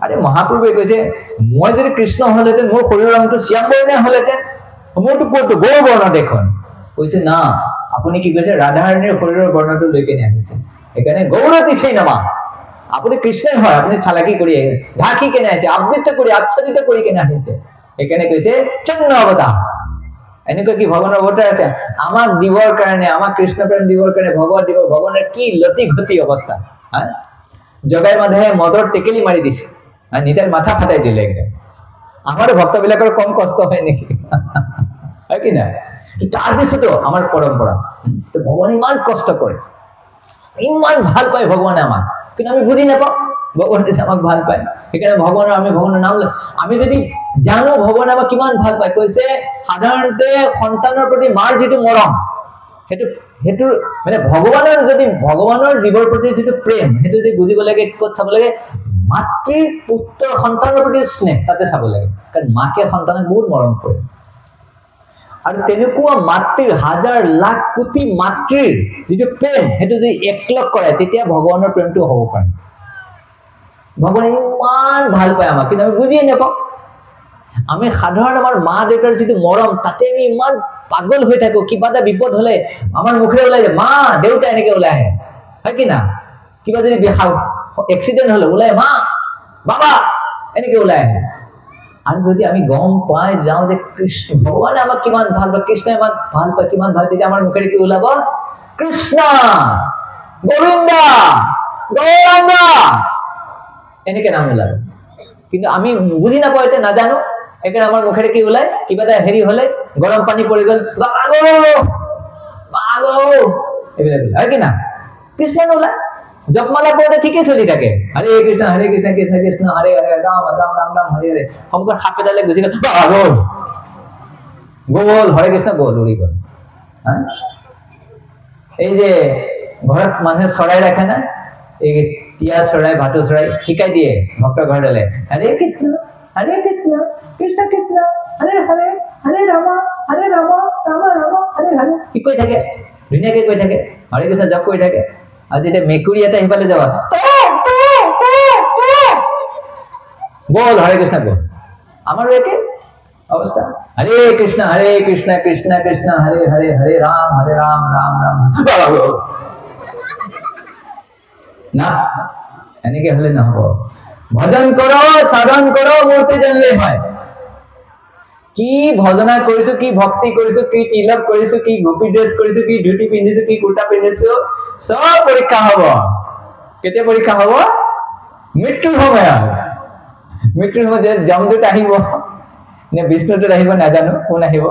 আৰে মহাপ্ৰভুৱে কৈছে মই যদি কৃষ্ণ হলেতেন মোৰ শৰীৰৰ ৰংটো শ্যাম বৰ্ণীয় হলেতেন মোৰটো ক'তো গৌৰ বৰ্ণ দেখোন কৈছে না আপুনি কি কৈছে ৰাধাৰাণীৰ শৰীৰৰ বৰ্ণটো লৈ কেনে আহিছে সেইকাৰণে গৌৰতিশৈ নমঃ আপুনি কৃষ্ণই হয় আপুনি চালাকি কৰি ঢাকি কেনে আহিছে আবৃত কৰি আচ্ছাদিত কৰি কেনে আহিছে সেইকাৰণে কৈছে চন্ন অৱতাৰ এনেকুৱা কি ভগৱানৰ অৱতাৰ আছে আমাক দিবৰ কাৰণে আমাক কৃষ্ণ প্ৰেম দিবৰ কাৰণে ভগৱানৰ কি লতি ঘটি অৱস্থা জগাই মাধাই মদৰ টেকেলি মাৰি দিছে আৰু নিতাই মাথা ফাটাই দিলে একদম আমাৰ ভক্তবিলাকৰ কম কষ্ট হয় নেকি হয় কি না তাৰপিছতো আমাৰ পৰম্পৰা তো ভগৱানে ইমান কষ্ট কৰে ইমান ভাল পায় ভগৱানে আমাক কিন্তু আমি বুজি নাপাওঁ ভগৱানে আমাক ভাল পায় সেইকাৰণে আমি ভগৱানৰ নাম আমি যদি জানো ভগৱানে আমাক কিমান ভাল পায় কৈছে সাধাৰণতে সন্তানৰ প্ৰতি মাৰ যিটো মৰম সেইটো মানে ভগৱানৰ জীৱৰ প্ৰতি যিটো প্ৰেম সেইটো যদি বুজিব লাগে ক'ত চাব লাগে মাতৃ পুত্ৰ সন্তানৰ প্ৰতি স্নেহ তাতে চাব লাগে কাৰণ মাকে সন্তানক বহুত মৰম কৰে আৰু তেনেকুৱা মাতৃৰ হাজাৰ লাখ কোটি মাতৃৰ যিটো প্ৰেম সেইটো যদি একলগ কৰে তেতিয়া ভগৱানৰ প্ৰেমটো হ'ব পাৰে ভগৱানে ইমান ভাল পায় আমাক কিন্তু আমি বুজিয়ে নাপাওঁ আমি সাধাৰণ আমাৰ মা দেউতাৰ যিটো মৰম তাতে আমি ইমান পাগল হৈ থাকো কিবা এটা বিপদ হলে আমাৰ মুখেৰে ওলাই যায় মা দেউতা এনেকে ওলাই আহে হয় কি না কিবা যদি এক্সিডেন্ট হলো ওলাই মা বাবা এনেকে ওলাই আহে আৰু যদি আমি গম পাই যাওঁ যে কৃষ্ণ ভগৱানে আমাক কিমান ভাল পায় কৃষ্ণই আমাক ভাল পায় কিমান ভাল তেতিয়া আমাৰ মুখেৰে কি ওলাব কৃষ্ণ গোবিন্দ গৌৰাঙ্গ এনেকে নাম ওলাব কিন্তু আমি বুজি নাপাওঁ এতিয়া নাজানো সেইকাৰণে আমাৰ মুখেৰে কি ওলাই কিবা এটা হেৰি হলে গৰম পানী পৰি গল এইবিলাক হয় কি না কৃষ্ণ নোলায় জপমালা পড়তে ঠিকই চলি থাকে হরে কৃষ্ণ কৃষ্ণ কৃষ্ণ হরে হরে রাম রাম রাম রাম হরে হরে শংকৰ সাপে ডালে গুচি গল গোল হৰে কৃষ্ণ গোল উৰি গল এই যে ঘৰত মানুহে চৰাই ৰাখে না এই টিয়া চৰাই ভাটৌ চৰাই শিকাই দিয়ে ভক্তৰ ঘৰ ডালে হৰে কৃষ্ণ কৃষ্ণ কৃষ্ণ হৰে হৰে হৰে ৰাম ৰাম ৰাম হৰে হৰে কি কৈ থাকে ধুনীয়াকে কৈ থাকে হৰে কৃষ্ণ জপ কৰি থাকে আজি এটা মেকুৰী এটা হিপালে যাবা বল হৰে কৃষ্ণ বল আমাৰো একে অৱস্থা হরে কৃষ্ণ কৃষ্ণ কৃষ্ণ হরে হরে হরে রাম রাম রাম না এনেকে হলে নহব ভজন করো সাধন করো মূর্তি জানলে হয় কি ভজনা কৰিছো কি ভক্তি কৰিছো কি তিলক কৰিছো কি গোপী ড্ৰেছ কৰিছো কি ধুতি পিন্ধিছো কি কুৰ্তা পিন্ধিছো সব পৰীক্ষা হ'ব কেতিয়া পৰীক্ষা হ'ব মৃত্যুৰ সময়ত যে যমদূত আহিব নে বিষ্ণুদূত আহিব নাজানো কোন আহিব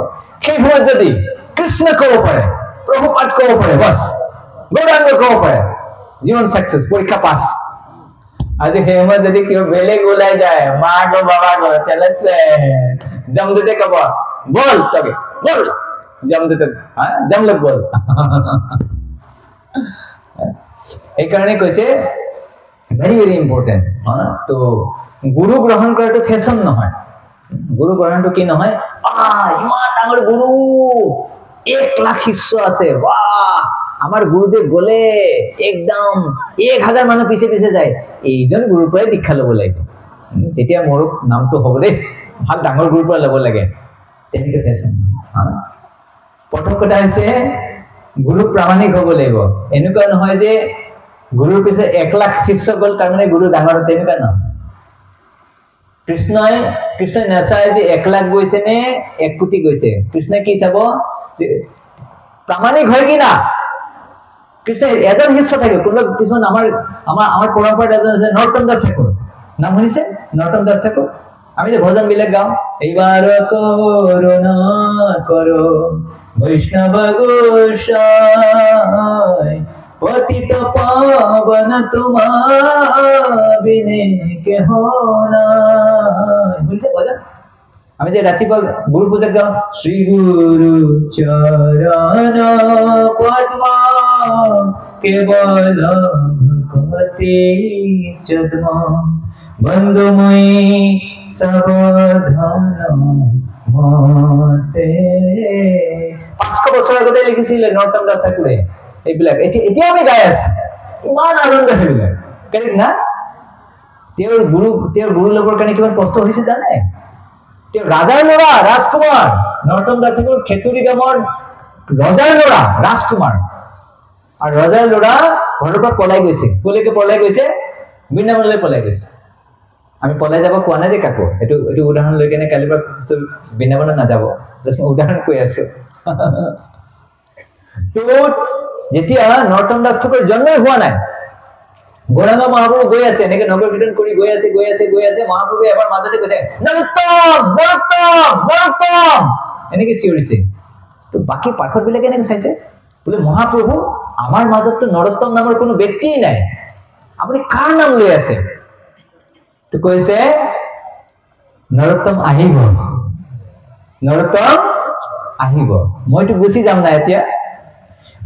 সেই সময়ত যদি কৃষ্ণ ক'ব পাৰে প্ৰভুপাদ ক'ব পাৰে বাস গৌৰাঙ্গ ক'ব পাৰে জীৱন সাকসেস পৰীক্ষা পাস আজি সেই সময়ত যদি কিয় বেলেগ ওলাই যায় মা গো বাবা গো তেলছে जमदूते कब बोल तबे बोल जमदूते जमलोक बोल এই কারণে কইছে ভেরি ভেরি ইম্পর্টেন্ট তো গুরু গ্রহণ কৰাটো ফ্যাশন নহয় গুৰু গ্ৰহণটো কি নহয় ইমান ডাঙৰ গুৰু 1 লাখ শিষ্য আছে বাহ আমাৰ গুৰুদেব গলে একদম 1000 মানুহ পিছে পিছে যায় এইজন গুৰুৰ পৰা দীক্ষা ল'ব লাগিব তেতিয়া মোৰ নামটো হ'ব ৰে ভাল ডাঙৰ গুৰুৰ পৰা ল'ব লাগে তেনেকৈ ফেশন প্ৰথম কথা হৈছে গুৰু প্ৰামাণিক হ'ব লাগিব এনেকুৱা নহয় যে গুৰুৰ পিছে 1 লাখ শিষ্য গল তাৰমানে গুৰু ডাঙৰ তেনেকুৱা নহয় কৃষ্ণই নাচায় যে 1 লাখ গৈছে নে 1 কোটি গৈছে কৃষ্ণই কি চাব যে প্ৰামাণিক হয় কি না কৃষ্ণ এজন শিষ্য থাকে কোনো কিছুমান আমাৰ পৰম্পৰাত এজন আছে নৰতম দাস ঠাকুৰ নাম শুনিছে নৰতম দাস ঠাকুৰ আমি যে ভজন বিলাক গাও এইবাৰ কৰুণা কৰো বৈষ্ণৱ গোসাই পতিত পাবন তোমাৰ বিনে কেহ নাই বুঝছে ভজন আমি যে ৰাতিপুৱা গুৰু পূজা গাও শ্ৰী গুৰু চৰণ পদ্ম কেবল কতে চদ্ম বন্ধুময়ী সাবধান মতে 500 বছৰ আগতে লিখিছিলে নৰতম দাস ঠাকুৰে এইবিলাক এতিয়া আমি গাই আছো ইমান আনন্দ সেইবিলাক কাৰেক্ট না তেওঁৰ গুৰু ল'বৰ কাৰণে কিমান কষ্ট হৈছে জানে তেওঁ ৰাজাৰ ল'ৰা ৰাজকুমাৰ নৰতম দাস ঠাকুৰ খেতুৰী গামৰ ৰজাৰ ল'ৰা ৰাজকুমাৰ আৰু ৰজাৰ ল'ৰা ঘৰৰ পৰা পলাই গৈছে কলৈকে পলাই গৈছে বৃন্দাবনলৈ পলাই গৈছে আমি পলাই যাব কোৱা নাই যে কাকো এইটো উদাহৰণ লৈ কেনে কালিৰ পৰা বৃন্দাবনত নাযাব জাষ্ট মই উদাহৰণ কৈ আছো তো যেতিয়া নৰতম দাস ঠাকুৰ জন্মই হোৱা নাই গৌৰাঙ্গ মহাপ্ৰভু গৈ আছে এনেকে নগৰ কীৰ্তন কৰি গৈ আছে মহাপ্ৰভু এবাৰ মাজতে কৈছে নৰোত্তম এনেকে চিঞৰিছে তো বাকি পাৰ্ষদ বিলাকে এনেকে চাইছে বোলে মহাপ্ৰভু আমাৰ মাজততো নৰোত্তম নামৰ কোনো ব্যক্তিই নাই আপুনি কাৰ নাম লৈ আছে তো কৈছে নৰোত্তম আহিব মইতো গুচি যাম না এতিয়া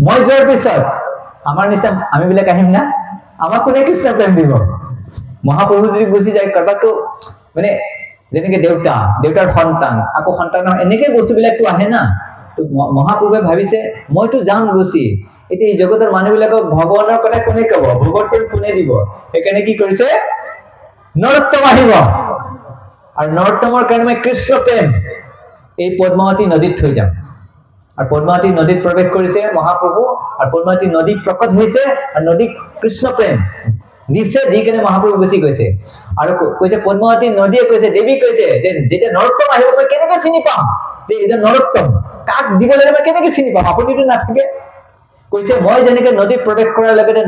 মই যোৱাৰ পিছত আমাৰ নিচিনা আমি বিলাক আহিম না আমাক কোনে কৃষ্ণ প্ৰেম দিব মহাপ্ৰভু যদি গুচি যায় কাৰোবাকতো মানে যেনেকে দেউতাৰ সন্তান আকৌ সন্তানৰ এনেকে বস্তুবিলাকতো আহে না তো মহাপ্ৰভুৱে ভাবিছে মইতো যাম গুচি এতিয়া এই জগতৰ মানুহবিলাকক ভগৱানৰ কথা কোনে ক'ব ভগৱতৰ কোনে দিব সেইকাৰণে কি কৰিছে নৰোত্তম আহিব আৰু নৰোত্তমৰ কাৰণে মই কৃষ্ণ প্ৰেম এই পদ্মাৱতী নদীত থৈ যাম আৰু পদ্মাৱতী নদীত প্ৰৱেশ কৰিছে মহাপ্ৰভু আৰু পদ্মাৱতী নদী প্ৰকট হৈছে আৰু নদীত কৃষ্ণ প্ৰেম দিছে দি কেনে মহাপ্ৰভু গুচি গৈছে আৰু কৈছে পদ্মাৱতী নদীয়ে কৈছে দেৱী কৈছে যে যেতিয়া নৰোত্তম আহিব মই কেনেকে চিনি পাম যে এই যে নৰোত্তম কাক দিব লাগে মই কেনেকে চিনি পাম আপুনিতো নাথাকে কৈছে মই যেনেকে নদীত প্ৰৱেশ কৰাৰ লগতে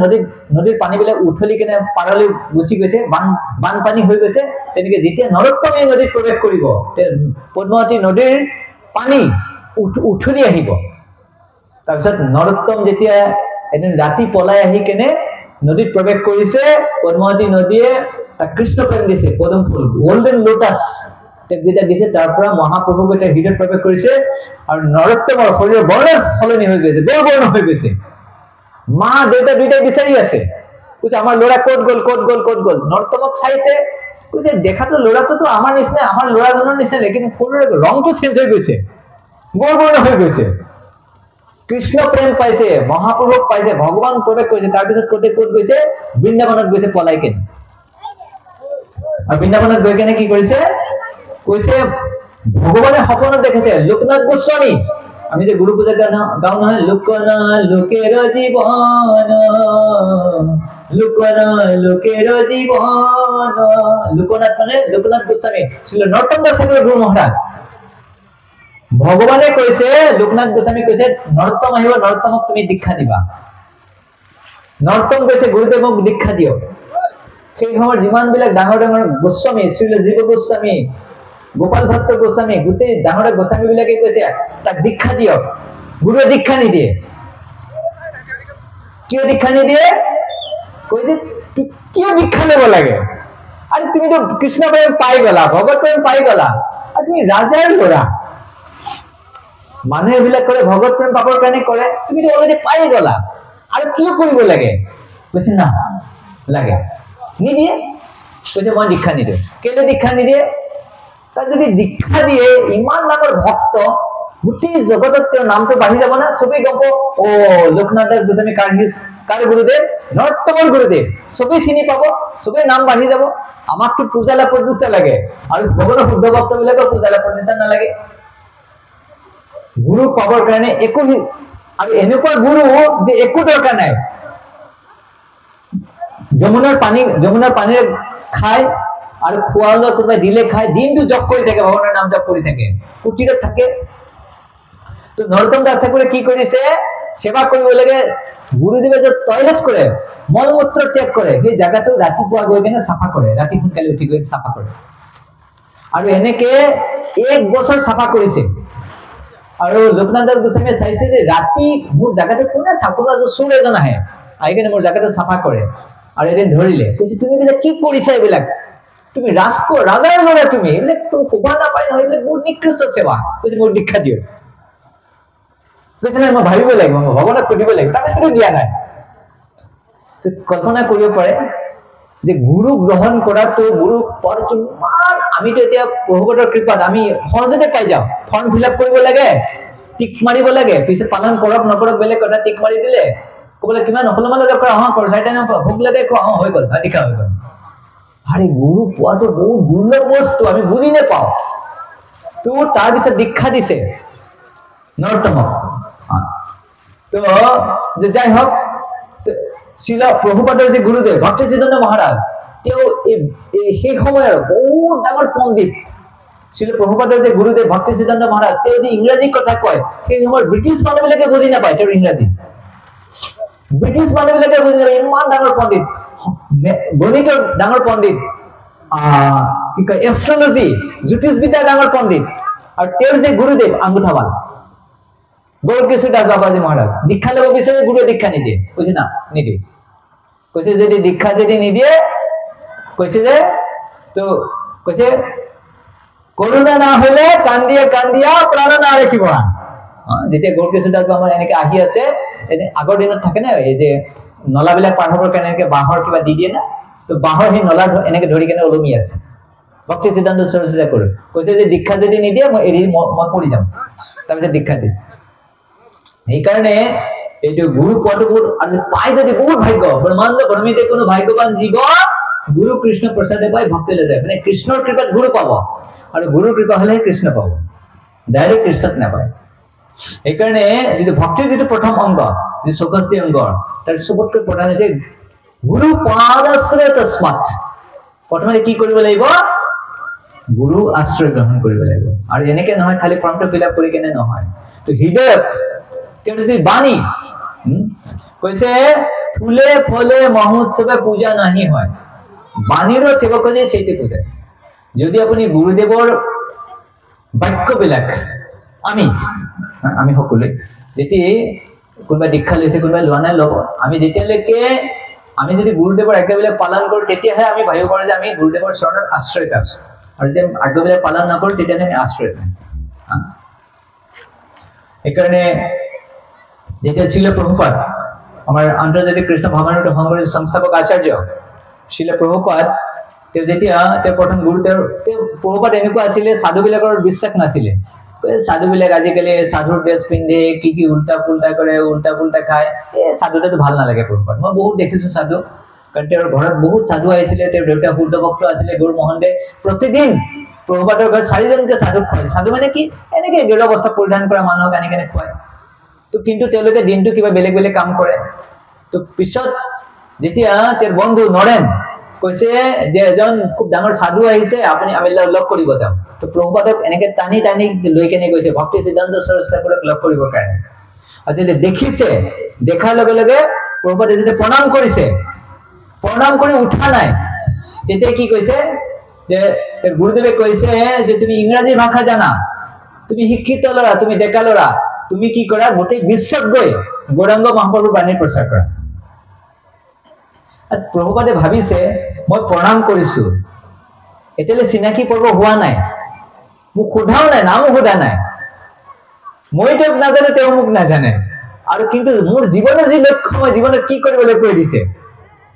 নদীৰ পানীবিলাক উঠলি কেনে পাৰলৈ গুচি গৈছে বানপানী হৈ গৈছে তেনেকে যেতিয়া নৰোত্তম এই নদীত প্ৰৱেশ কৰিব পদ্মাৱতী নদীৰ পানী উঠলি আহিব তাৰপিছত নৰোত্তম যেতিয়া এদিন ৰাতি পলাই আহি কেনে নদীত প্ৰৱেশ কৰিছে পদ্মাৱতী নদীয়ে কৃষ্ণ প্ৰেম দিছে পদম ফুল গোল্ডেন লোটাছ যেতিয়া দিছে তাৰ পৰা মহাপ্ৰভু এটা হৃদয়ত প্ৰৱেশ কৰিছে আৰু নৰোত্তমৰ শৰীৰৰ বৰ্ণ সলনি হৈ গৈছে বৰ্ণ হৈ গৈছে মা দেউতা দুইটাই বিচাৰি আছে কৈছে আমাৰ ল'ৰা ক'ত গ'ল নৰোত্তমক চাইছে কৈছে দেখাতো ল'ৰাটোতো আমাৰ নিচিনা আমাৰ ল'ৰাজনৰ নিচিনা লেকিন শৰীৰৰ ৰংটো চেঞ্জ হৈ গৈছে বৰ্ণ হৈ গৈছে কৃষ্ণ প্ৰেম পাইছে মহাপ্ৰভুক পাইছে ভগৱান প্ৰৱেশ কৰিছে তাৰপিছত ক'ত গৈছে বৃন্দাবনত গৈছে পলাই কেনে আৰু বৃন্দাবনত গৈ কেনে কি কৰিছে কৈছে ভগৱানে সপনত দেখিছে লোকনাথ গোস্বামী আমি যে গুৰু পূজা গাওঁ নহয় লোকেৰ জীৱন লোকনাথ মানে লোকনাথ গোস্বামী ছিল নৰোত্তম দাস ঠাকুৰৰ গুৰু মহাৰাজ ভগৱানে কৈছে লোকনাথ গোস্বামী কৈছে নৰোত্তম আহিব নৰোত্তমক তুমি দীক্ষা দিবা নৰোত্তম কৈছে গুৰুদেৱ মোক দীক্ষা দিয়ক সেই সময়ত যিমান বিলাক ডাঙৰ গোস্বামী শ্ৰীল জীৱ গোস্বামী গোপাল ভট্ট গোস্বামী গোটেই ডাঙৰ গোস্বামী বিলাকে কৈছে তাক দীক্ষা দিয়ক গুৰুৱে দীক্ষা নিদিয়ে কিয় দীক্ষা নিদিয়ে কৈছে কিয় দীক্ষা ল'ব লাগে আৰু তুমিতো কৃষ্ণ প্ৰেম পাই গলা ভগৱত প্ৰেম পাই গলা আৰু তুমি ৰাজাৰ ল'ৰা মানুহে বিলাক কৰে ভগৱত প্ৰেম পাবৰ কাৰণে কৰে তুমিতো অলৰেডি পাই গলা আৰু কিয় কৰিব লাগে কৈছে না লাগে নিদিয়ে কৈছে মই দীক্ষা নিদিওঁ কেলে দীক্ষা নিদিয়ে তাক যদি দীক্ষা দিয়ে ইমান ডাঙৰ ভক্ত গোটেই জগতত তেওঁৰ নামটো বাঢ়ি যাব না চবেই গম পাব অ লোকনাথ দাস গোস্বামী কাৰ গুৰুদেৱ নৰোত্তমৰ গুৰুদেৱ চবেই চিনি পাব চবেই নাম বাঢ়ি যাব আমাকতো পূজালা প্ৰতিষ্ঠা লাগে আৰু ভগৱানৰ শুদ্ধ ভক্ত বিলাকৰ পূজালা প্ৰতিষ্ঠা নালাগে গুৰু পাবৰ কাৰণে একো আৰু এনেকুৱা গুৰু যে একো দৰকাৰ নাই যমুনাৰ পানীৰে খায় আৰু খোৱা লোৱা কোনোবাই দিলে খায় দিনটো জপ কৰি থাকে ভগৱানৰ নাম জপ কৰি থাকে কুটিৰত থাকে তো নৰোত্তম দাস ঠাকুৰে কি কৰিছে সেৱা কৰিব লাগে গুৰুদেৱে যে টয়লেট কৰে মল মূত্ৰ ত্যাগ কৰে সেই জায়গাটো ৰাতিপুৱা গৈ কেনে চাফা কৰে ৰাতি সোনকালে উঠি গৈ চাফা কৰে আৰু এনেকে 1 বছৰ চাফা কৰিছে আৰু লোকনাথ দাস গোস্বামীয়ে চাইছে যে ৰাতি মোৰ জায়গাটো কোনে চাফা চোৰ এজন আহে আহি কেনে মোৰ জায়গাটো চাফা কৰে আৰু এদিন ধৰিলে কৈছে তুমি বিলাক কি কৰিছা এইবিলাক তুমি ৰাজাৰ ল'ৰা তুমি এইবিলাক শোভা নাপায় নহয় এইবিলাক বহুত নিকৃষ্ট সেৱা কৈছে মোৰ দীক্ষা দিয়ক কৈছে নাই মই ভাবিব লাগিব মই ভগৱানক সুধিব লাগিব তাৰপিছতো দিয়া নাই কল্পনা কৰিব পাৰে যে গুৰু গ্ৰহণ কৰাটো গুৰু পৰ কিমান আমিতো এতিয়া প্ৰভুগতৰ কৃপাত আমি সহজতে পাই যাওঁ ফৰ্ম ফিল আপ কৰিব লাগে টিক মাৰিব লাগে পিছত পালন কৰক নকৰক বেলেগ কথা টিক মাৰি দিলে ক'বলৈ কিমান হলমালে কৰা চাৰি টাইম ভোক লাগে হৈ গ'ল দীক্ষা হৈ গ'ল আৰে গুৰু পোৱাটো বহুত দুৰ্লভ বস্তু আমি বুজি নাপাওঁ তো তাৰপিছত দীক্ষা দিছে নৰোত্তমক তো যে যাই হওক শিল প্ৰভুপাদৰ যে গুৰুদেৱ ভক্তি সিদ্ধান্ত মহাৰাজ তেওঁ সেই সময়ৰ বহুত ডাঙৰ পণ্ডিত শিল প্ৰভুপাদৰ যে গুৰুদেৱ ভক্তি সিদ্ধান্ত মহাৰাজ তেওঁ যে ইংৰাজী কথা কয় সেই সময়ৰ ব্ৰিটিছ মানুহবিলাকে বুজি নাপায় তেওঁৰ ইংৰাজী ব্ৰিটিছ মানুহবিলাকে বুজি নাপায় ইমান ডাঙৰ পণ্ডিত গণিতৰ ডাঙৰ পণ্ডিত কি কয় এষ্ট্ৰলজি জ্যোতিষবিদ্যাৰ ডাঙৰ পণ্ডিত আৰু তেওঁৰ যে গুৰুদেৱ আঙ্গুঠাৱাল গৌৰকিশোৰ দাস বাবাজী মহাৰাজ দীক্ষা ল'ব বিচাৰে গুৰুৱে দীক্ষা নিদিয়ে কৈছে না নিদিয়ে কৈছে যদি দীক্ষা যদি নিদিয়ে কৈছে যে তো কৈছে কৰোণা না হলে কান্দিয়া প্ৰাণ না ৰাখিব যেতিয়া গৌৰকিশোৰ দাস আমাৰ এনেকে আহি আছে আগৰ দিনত থাকে না এই যে নলাবিলাক পাৰ হ'বৰ কাৰণে এনেকে বাঁহৰ কিবা দি দিয়ে না তো বাঁহৰ সেই নলা এনেকে ধৰি কেনে ওলমি আছে ভক্তি সিদ্ধান্ত সৰস্বতী কৰে কৈছে যে দীক্ষা যদি নিদিয়ে মই পৰি যাম তাৰপিছত দীক্ষা দিছে সেইকাৰণে এইটো গুৰু পোৱাটো বহুত আৰু পাই যদি বহুত ভাগ্য ব্ৰহ্মাণ্ড ব্ৰহ্মীতে কোনো ভাগ্যৱান জীৱ গুৰু কৃষ্ণ প্ৰসাদে পাই ভক্তিলৈ যায় মানে কৃষ্ণৰ কৃপাত গুৰু পাব আৰু গুৰুৰ কৃপা হলে কৃষ্ণ পাব ডাইৰেক্ট কৃষ্ণক নাপায় সেইকাৰণে যিটো ভক্তিৰ যিটো প্ৰথম অংগ যি 64 অংগৰ তাৰ চবতকৈ প্ৰধান হৈছে গুৰু পাদাশ্ৰয় তস্মাৎ প্ৰথমে কি কৰিব লাগিব গুৰু আশ্ৰয় গ্ৰহণ কৰিব লাগিব আৰু এনেকে নহয় খালি ফৰ্মটো ফিল আপ কৰি কেনে নহয় তো হৃদয়ত তেওঁ যদি বাণী কৈছে ফুলে ফলে মহোৎসৱে পূজা নাহি হয় বাণীৰ সেৱক যে সেইটি পূজা যদি আপুনি গুৰুদেৱৰ বাক্যবিলাক আমি সকলোৱে যেতিয়া কোনোবা দীক্ষা লৈছে কোনোবা লোৱা নাই ল'ব আমি যেতিয়ালৈকে আমি যদি গুৰুদেৱৰ আজ্ঞাবিলাক পালন কৰোঁ তেতিয়াহে আমি ভাবিব পাৰোঁ যে আমি গুৰুদেৱৰ চৰণত আশ্ৰয়ত আছো আৰু যদি আজ্ঞাবিলাক পালন নকৰোঁ তেতিয়াহ'লে আমি আশ্ৰয়ত নাই সেইকাৰণে যেতিয়া শিল প্ৰভুপাদ আমাৰ আন্তৰ্জাতিক কৃষ্ণ ভাৱনামৃত সংঘৰ সংস্থাপক আচাৰ্য শিল প্ৰভুপাদ তেওঁ যেতিয়া তেওঁ প্ৰথম গুৰু তেওঁ প্ৰভুপাদ এনেকুৱা আছিলে সাধুবিলাকৰ বিশ্বাস নাছিলে সাধুবিলাক আজিকালি সাধুৰ ড্ৰেছ পিন্ধে কি উল্টা পুল্টা কৰে উল্টা পুল্টা খায় সাধুটো ভাল নালাগে প্ৰভুপাদ মই বহুত দেখিছো সাধু কাৰণ তেওঁৰ ঘৰত বহুত সাধু আহিছিলে তেওঁৰ দেউতা শুদ্ধ ভক্ত আছিলে গুৰু মোহনদে প্ৰতিদিন প্ৰভুপাদৰ ঘৰত 4জনকে সাধু খুৱায় সাধু মানে কি এনেকে গেৰুৱা বস্ত্ৰ পৰিধান কৰা মানুহক আনি কেনে খুৱায় তো কিন্তু তেওঁলোকে দিনটো কিবা বেলেগ বেলেগ কাম কৰে তো পিছত যেতিয়া তেওঁৰ বন্ধু নৰেন কৈছে যে এজন খুব ডাঙৰ সাধু আহিছে আপুনি আমি লগ কৰিব যাম তো প্ৰভুপাদক এনেকে টানি লৈ কেনে গৈছে ভক্তি সিদ্ধান্ত সৰস্বতীক লগ কৰিবৰ কাৰণে আৰু যেতিয়া দেখিছে দেখাৰ লগে লগে প্ৰভুপাদে যেতিয়া প্ৰণাম কৰিছে প্ৰণাম কৰি উঠা নাই তেতিয়া কি কৈছে যে গুৰুদেৱে কৈছে যে তুমি ইংৰাজী ভাষা জানা তুমি শিক্ষিত ল'ৰা তুমি ডেকা ল'ৰা তুমি কি কৰা গোটেই বিশ্বত গৈ গৌৰাংগ মহাপ্ৰভুৰ বাণী প্ৰচাৰ কৰা আৰু প্ৰভুপাদে ভাবিছে মই প্ৰণাম কৰিছো এতিয়ালৈ চিনাকি পৰ্ব হোৱা নাই মোক সোধাও নাই নামো সোধা নাই মই তেওঁক নাজানো তেওঁ মোক নাজানে আৰু কিন্তু মোৰ জীৱনৰ যি লক্ষ্য মই জীৱনত কি কৰিবলৈ কৈ দিছে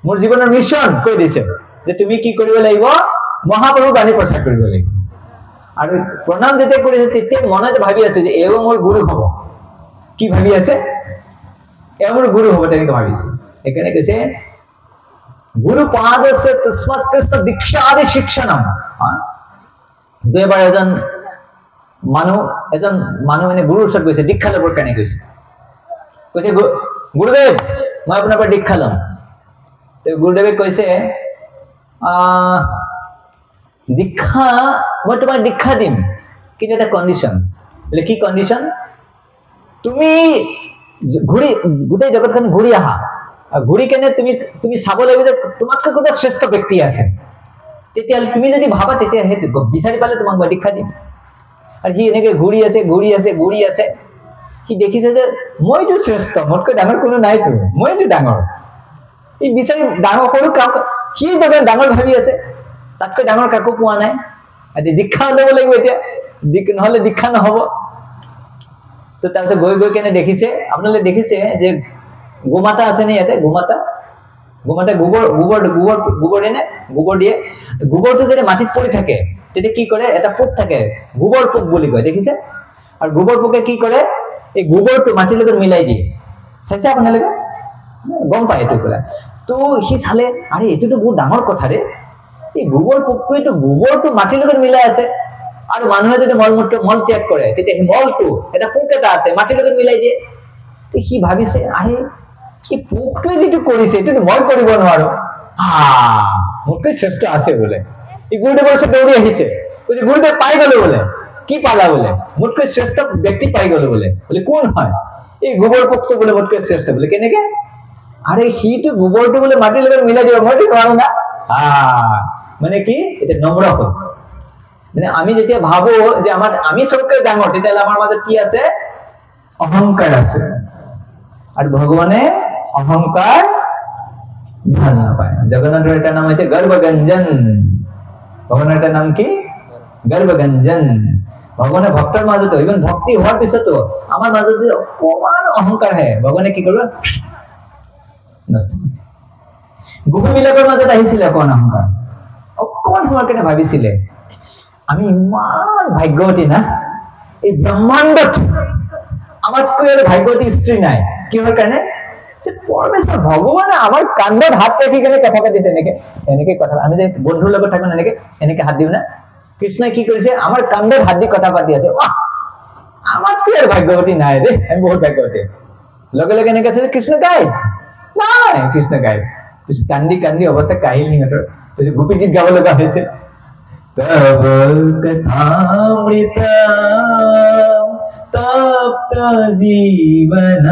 মোৰ জীৱনৰ মিছন কৈ দিছে যে তুমি কি কৰিব লাগিব মহাপ্ৰভুৰ বাণী প্ৰচাৰ কৰিব লাগিব আৰু প্ৰণাম যেতিয়া কৰিছে তেতিয়া মনত ভাবি আছে যে এও মোৰ গুৰু হ'ব কি ভাবি আছে এও মোৰ গুৰু হ'ব তেনেকৈ ভাবিছে সেইকাৰণে কৈছে গুৰু পাদস্য তস্মাৎ কৃষ্ণ দীক্ষা আদি শিক্ষণম দুইবাৰ এজন মানুহ মানে গুৰুৰ ওচৰত গৈছে দীক্ষা ল'বৰ কাৰণে গৈছে গুৰুদেৱ মই আপোনাৰ পৰা দীক্ষা ল'ম গুৰুদেৱে কৈছে দীক্ষা মই তোমাক দীক্ষা দিম কিন্তু এটা কণ্ডিশ্যন বোলে কি কণ্ডিশ্যন তুমি গোটেই জগতখন ঘূৰি আহা ঘূৰি কেনে তুমি চাব লাগিব যে তোমাতকৈ কোনোবা শ্ৰেষ্ঠ ব্যক্তি আছে তেতিয়াহ'লে তুমি যদি ভাবা তেতিয়া সেইটো বিচাৰি পালে তোমাক মই দীক্ষা দিম আৰু সি এনেকৈ ঘূৰি আছে সি দেখিছে যে মইতো শ্ৰেষ্ঠ মোতকৈ ডাঙৰ কোনো নাইতো মইতো ডাঙৰ ই বিচাৰি ডাঙৰ সৰু কাম সি ডাঙৰ ভাবি আছে তাতকৈ ডাঙৰ কাকো পোৱা নাই দীক্ষা ল'ব লাগিব এতিয়া নহ'লে দীক্ষা নহ'ব তো তাৰপিছত গৈ কেনে দেখিছে আপোনালোকে দেখিছে যে গোমাতা আছে নে ইয়াতে গোমাতা গোবৰ দিয়ে গোবৰটো যেতিয়া মাটিত পৰি থাকে তেতিয়া কি কৰে এটা পোক থাকে গোবৰ পোক বুলি কয় দেখিছে আৰু গোবৰ পোকে কি কৰে এই গোবৰটো মাটিৰ লগত মিলাই দিয়ে চাইছে আপোনালোকে গম পায় এইটো ক'লে তো সি চালে আৰে এইটোতো বহুত ডাঙৰ কথা ৰে এই গোবৰ পোকটোৱেতো গোবৰটো মাটিৰ লগত মিলাই আছে আৰু মানুহে যদি মল ত্যাগ কৰে তেতিয়া সেই মলটো এটা পোক এটা আছে মাটিৰ লগত মিলাই দিয়ে তো সি ভাবিছে আৰে এই পোকটোৱে যিটো কৰিছে এইটো মই কৰিব নোৱাৰো মোতকৈ শ্ৰেষ্ঠ আছে বোলে এই গুৰুদেৱৰ ওচৰত দৌৰি আহিছে গুৰুদেৱ পাই গলো বোলে কি পালা বোলে মোতকৈ শ্ৰেষ্ঠ ব্যক্তি পাই গলো বোলে কোন হয় এই গোবৰ পোকটো বোলে মোতকৈ শ্ৰেষ্ঠ বোলে কেনেকে আৰে সিটো গোবৰটো বোলে মাটিৰ লগত মিলাই দিব মইতো নোৱাৰো না মানে কি এটা নম্ৰ হয় মানে আমি যেতিয়া ভাবো যে আমি সবকৈ ডাঙৰ তেতিয়াহ'লে আমাৰ মাজত কি আছে অহংকাৰ আছে আৰু ভগৱানে অহংকাৰ ভাল নাপায় জগন্নাথৰ এটা নাম হৈছে গৰ্ভগঞ্জন ভগৱানৰ এটা নাম কি গৰ্ভগঞ্জন ভগৱানে ভক্তৰ মাজতো ইভেন ভক্তি হোৱাৰ পিছতো আমাৰ মাজত যে অকমান অহংকাৰ হে ভগৱানে কি কৰিব গোপীবিলাকৰ মাজত আহিছিলে অকণ অহংকাৰ অকণ হোৱাৰ কাৰণে ভাবিছিলে আমি ইমান ভাগ্যৱতী না এই ব্ৰহ্মাণ্ডত আমাতকৈ আৰু ভাগ্যৱতী স্ত্ৰী নাই কিহৰ কাৰণে যে পৰমেশ্বৰ ভগৱানে আমাৰ কান্ধত হাত ৰাখি কেনে কথা পাতিছে এনেকে কথা আমি যে বন্ধুৰ লগত থাকো এনেকে হাত দিওঁ না কৃষ্ণই কি কৰিছে আমাৰ কান্ধত হাত দি কথা পাতি আছে আমাতকৈ আৰু ভাগ্যৱতী নাই দেই আমি বহুত ভাগ্যৱতী লগে লগে এনেকে আছে কৃষ্ণ গাই নাই কৃষ্ণ গাই কান্দি কান্দি অৱস্থা কাহিল সিহঁতৰ গোপী গীত গাব লগা হৈছে তব কথামৃত তপ্ত জীবন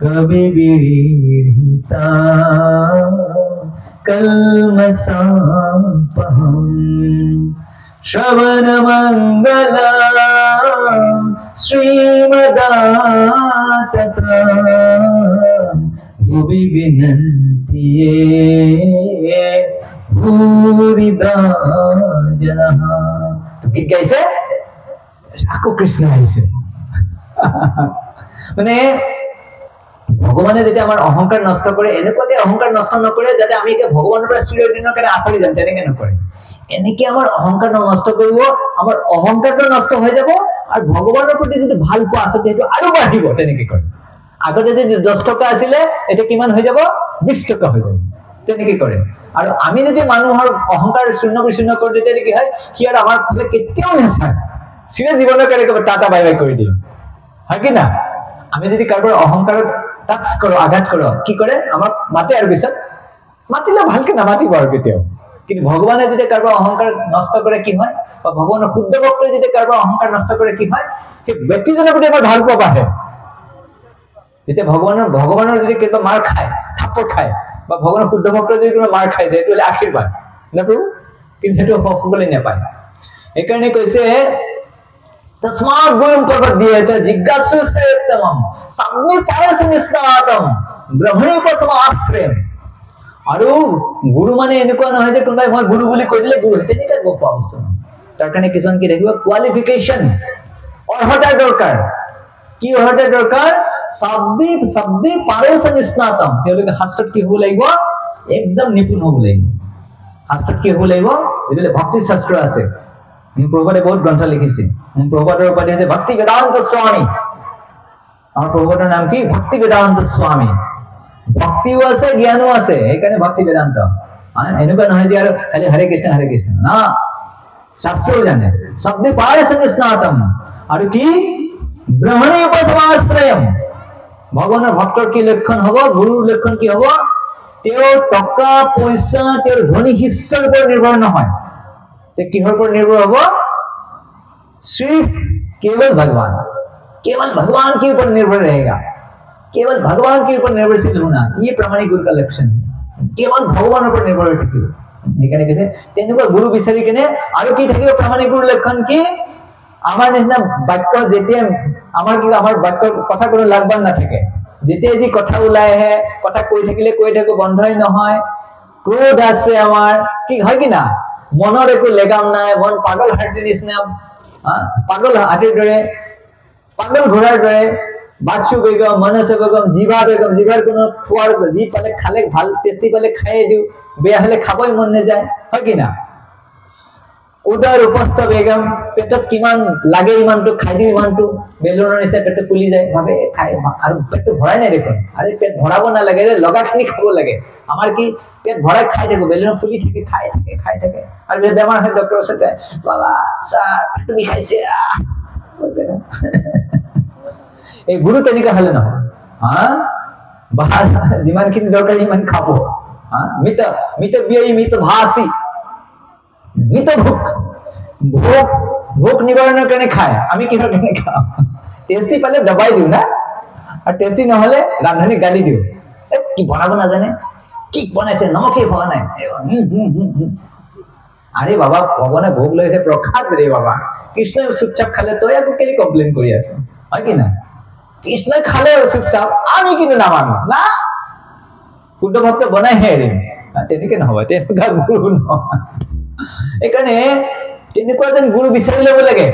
কবি বিৰিতা কলমসাপহম শ্ৰবণ মঙ্গল শ্ৰীমদাতত ভুবি বিনন্তিয়ে ভূৰিদা জনঃ গীত গাইছে আকৌ কৃষ্ণ আহিছে মানে ভগৱানে যেতিয়া আমাৰ অহংকাৰ নষ্ট কৰে এনেকুৱাকে অহংকাৰ নষ্ট নকৰে যাতে আমি ভগৱানৰ পৰা চিৰদিনৰ কাৰণে আঁতৰি যাম তেনেকে নকৰে এনেকে আমাৰ অহংকাৰ নষ্ট কৰিব আমাৰ অহংকাৰটো নষ্ট হৈ যাব আৰু ভগৱানৰ প্ৰতি যিটো ভাল পোৱা আছে সেইটো আৰু বাঢ়িব তেনেকে কৰে আগতে যদি 10 টকা আছিলে এটা কিমান হৈ যাব 20 টকা হৈ যাব তেনেকে কৰে আৰু আমি যদি মানুহৰ অহংকাৰ শূন্য কৰি দিতে কি হয় কি আৰু আমাৰ ফালে কেতিয়াও নাচায় চিৰ জীৱনৰ কাৰণে টাটা বাই বাই কৰি দিম হয় কি না আমি যদি কাৰোবাৰ অহংকাৰত টাচ কৰো আঘাত কৰো কি কৰে আমাক মাতে আৰু পিছত মাতিলে ভালকে নামাতিব আৰু কেতিয়াও কিন্তু ভগৱানে যদি কাৰোবাৰ অহংকাৰ নষ্ট কৰে কি হয় বা ভগৱানৰ শুদ্ধ ভক্তই যদি কাৰোবাৰ অহংকাৰ নষ্ট কৰে কি হয় সেই ব্যক্তিজনৰ প্ৰতি আমাৰ ভাল পোৱা বাঢ়ে যেতিয়া ভগৱানৰ যদি কেতিয়াবা মাৰ খায় থাপ্পৰ খায় বা ভগৱানৰ শুদ্ধ ভক্তই যদি কোনো মাৰ খাইছে এইটো হ'লে আশীৰ্বাদ না প্ৰভু কিন্তু সেইটো সকলোৱে নাপায় সেইকাৰণে কৈছে तस्मात् गुरुं प्रपद्येत जिज्ञासुस्तेतमं सम्मि पारसनिस्नातम ब्रह्मणोपसमाश्रयम् আৰু গুৰু মানে এনেকুৱা নহয় যে কোনোবাই মই গুৰু বুলি কৈ দিলে গুৰু তেনেকৈ গপ পাওছো তাৰ কাৰণে কিছুমান কি দেখিব কোৱালিফিকেশন অৰ্হতা দৰকাৰ কি অৰ্হতা দৰকাৰ শব্দে পাৰসনিস্নাতম তেওঁলোকে শাস্ত্ৰত কি হ'ব লাগিব একদম নিপুণ হ'ব লাগিব শাস্ত্ৰত কি হ'ব লাগিব যেনে ভক্তি শাস্ত্ৰ আছে প্ৰভুপাদে বহুত গ্ৰন্থ লিখিছে প্ৰভুপাদৰ উপাধি আছে ভক্তি বেদান্ত স্বামী আমাৰ প্ৰভুপাদৰ নাম কি ভক্তি বেদান্ত স্বামী ভক্তিও আছে জ্ঞানো আছে এইকাৰণে ভক্তি বেদান্ত এনেকুৱা নহয় যে আৰু খালি হৰে কৃষ্ণ না শাস্ত্ৰও জানে শব্দে পাৰসনিস্নাতম আৰু কি ব্ৰহ্মণে উপসমাশ্ৰয়ম ভগৱানৰ ভক্তৰ কি লক্ষণ হ'ব গুৰুৰ লক্ষণ কি হ'ব তেওঁৰ টকা পইচা তেওঁৰ ধনী শিষ্যৰ ওপৰত নিৰ্ভৰ নহয় ते किहर पर निर्भर होगा सिर्फ केवल भगवान के ऊपर निर्भर रहेगा केवल भगवान के ऊपर निर्भरशील होना ये प्रामाणिक गुरु का लक्षण है केवल भगवान पर निर्भर থাকিব এখানে কেছে তেনেকুৱা গুৰু বিচাৰি কেনে আৰু কি থাকিব প্ৰামাণিক গুৰু লক্ষণ কি আমাৰ নিচিনা বাক্য যেতিয়া আমাৰ বাক্যৰ কথা কোনো লাগবান নাথাকে যেতিয়া যি কথা ওলাই আহে কথা কৈ থাকিলে কৈ থাকো বন্ধই নহয় ক্ৰোধ আছে আমাৰ কি হয় কি না মনৰ একো লেগাম নাই মন পাগল হাৰ্টিৰ নিচিনা পাগল হাৰ্টিৰ দৰে পাগল ঘোঁৰাৰ দৰে বাচ্চু বেগম মনসে বেগম জিভাৰ কোনো খোৱাৰ যি পালে খালে ভাল টেষ্টি পালে খাই দিও বেয়া হলে খাবই মন নাযায় হয় কি না উদৰ উপস্থ বেগম পেটত কিমান লাগে ইমানটো খাই দিও ইমানটো বেলুনৰ নিচিনা পেটটো ফুলি যায় ভাবে খাই আৰু পেটটো ভৰাই নাই দেখোন আৰে পেট ভৰাব নালাগে ৰে লগাখিনি খাব লাগে আমাৰ কি পেট ভৰাই খাই থাকো বেলুনৰ ফুলি থাকে খাই থাকে আৰু বেমাৰ হয় ডক্টৰ ওচৰত যায় বাবা স্যাৰ তুমি খাইছে এই গুৰু তেনেকা হলে নহয় হা বাহাৰ যিমানখিনি দৰকাৰ ইমান খাব হা মিত বিয়ই মিত ভাসি মিত ভোক নিবাৰণৰ কাৰণে খায় আমি কিহৰ কাৰণে খাওঁ টেষ্টি পালে দবাই দিও না আৰু টেষ্টি নহলে ৰান্ধনি গালি দিও কি বনাব নাজানে কি বনাইছে নমকে হোৱা নাই আৰে বাবা ভগৱানে ভোগ লৈছে প্ৰসাদ ৰে বাবা কৃষ্ণই চুপচাপ খালে তই আকৌ কেলি কমপ্লেইন কৰি আছ হয় কি না কৃষ্ণ খালে চুপচাপ আমি কিন্তু নামানো না শুদ্ধ ভক্ত বনাই হে রে তেনেকে নহব তেনেকা গুৰু নহয় এইকাৰণে তেনেকুৱা যেন গুৰু বিচাৰি ল'ব লাগে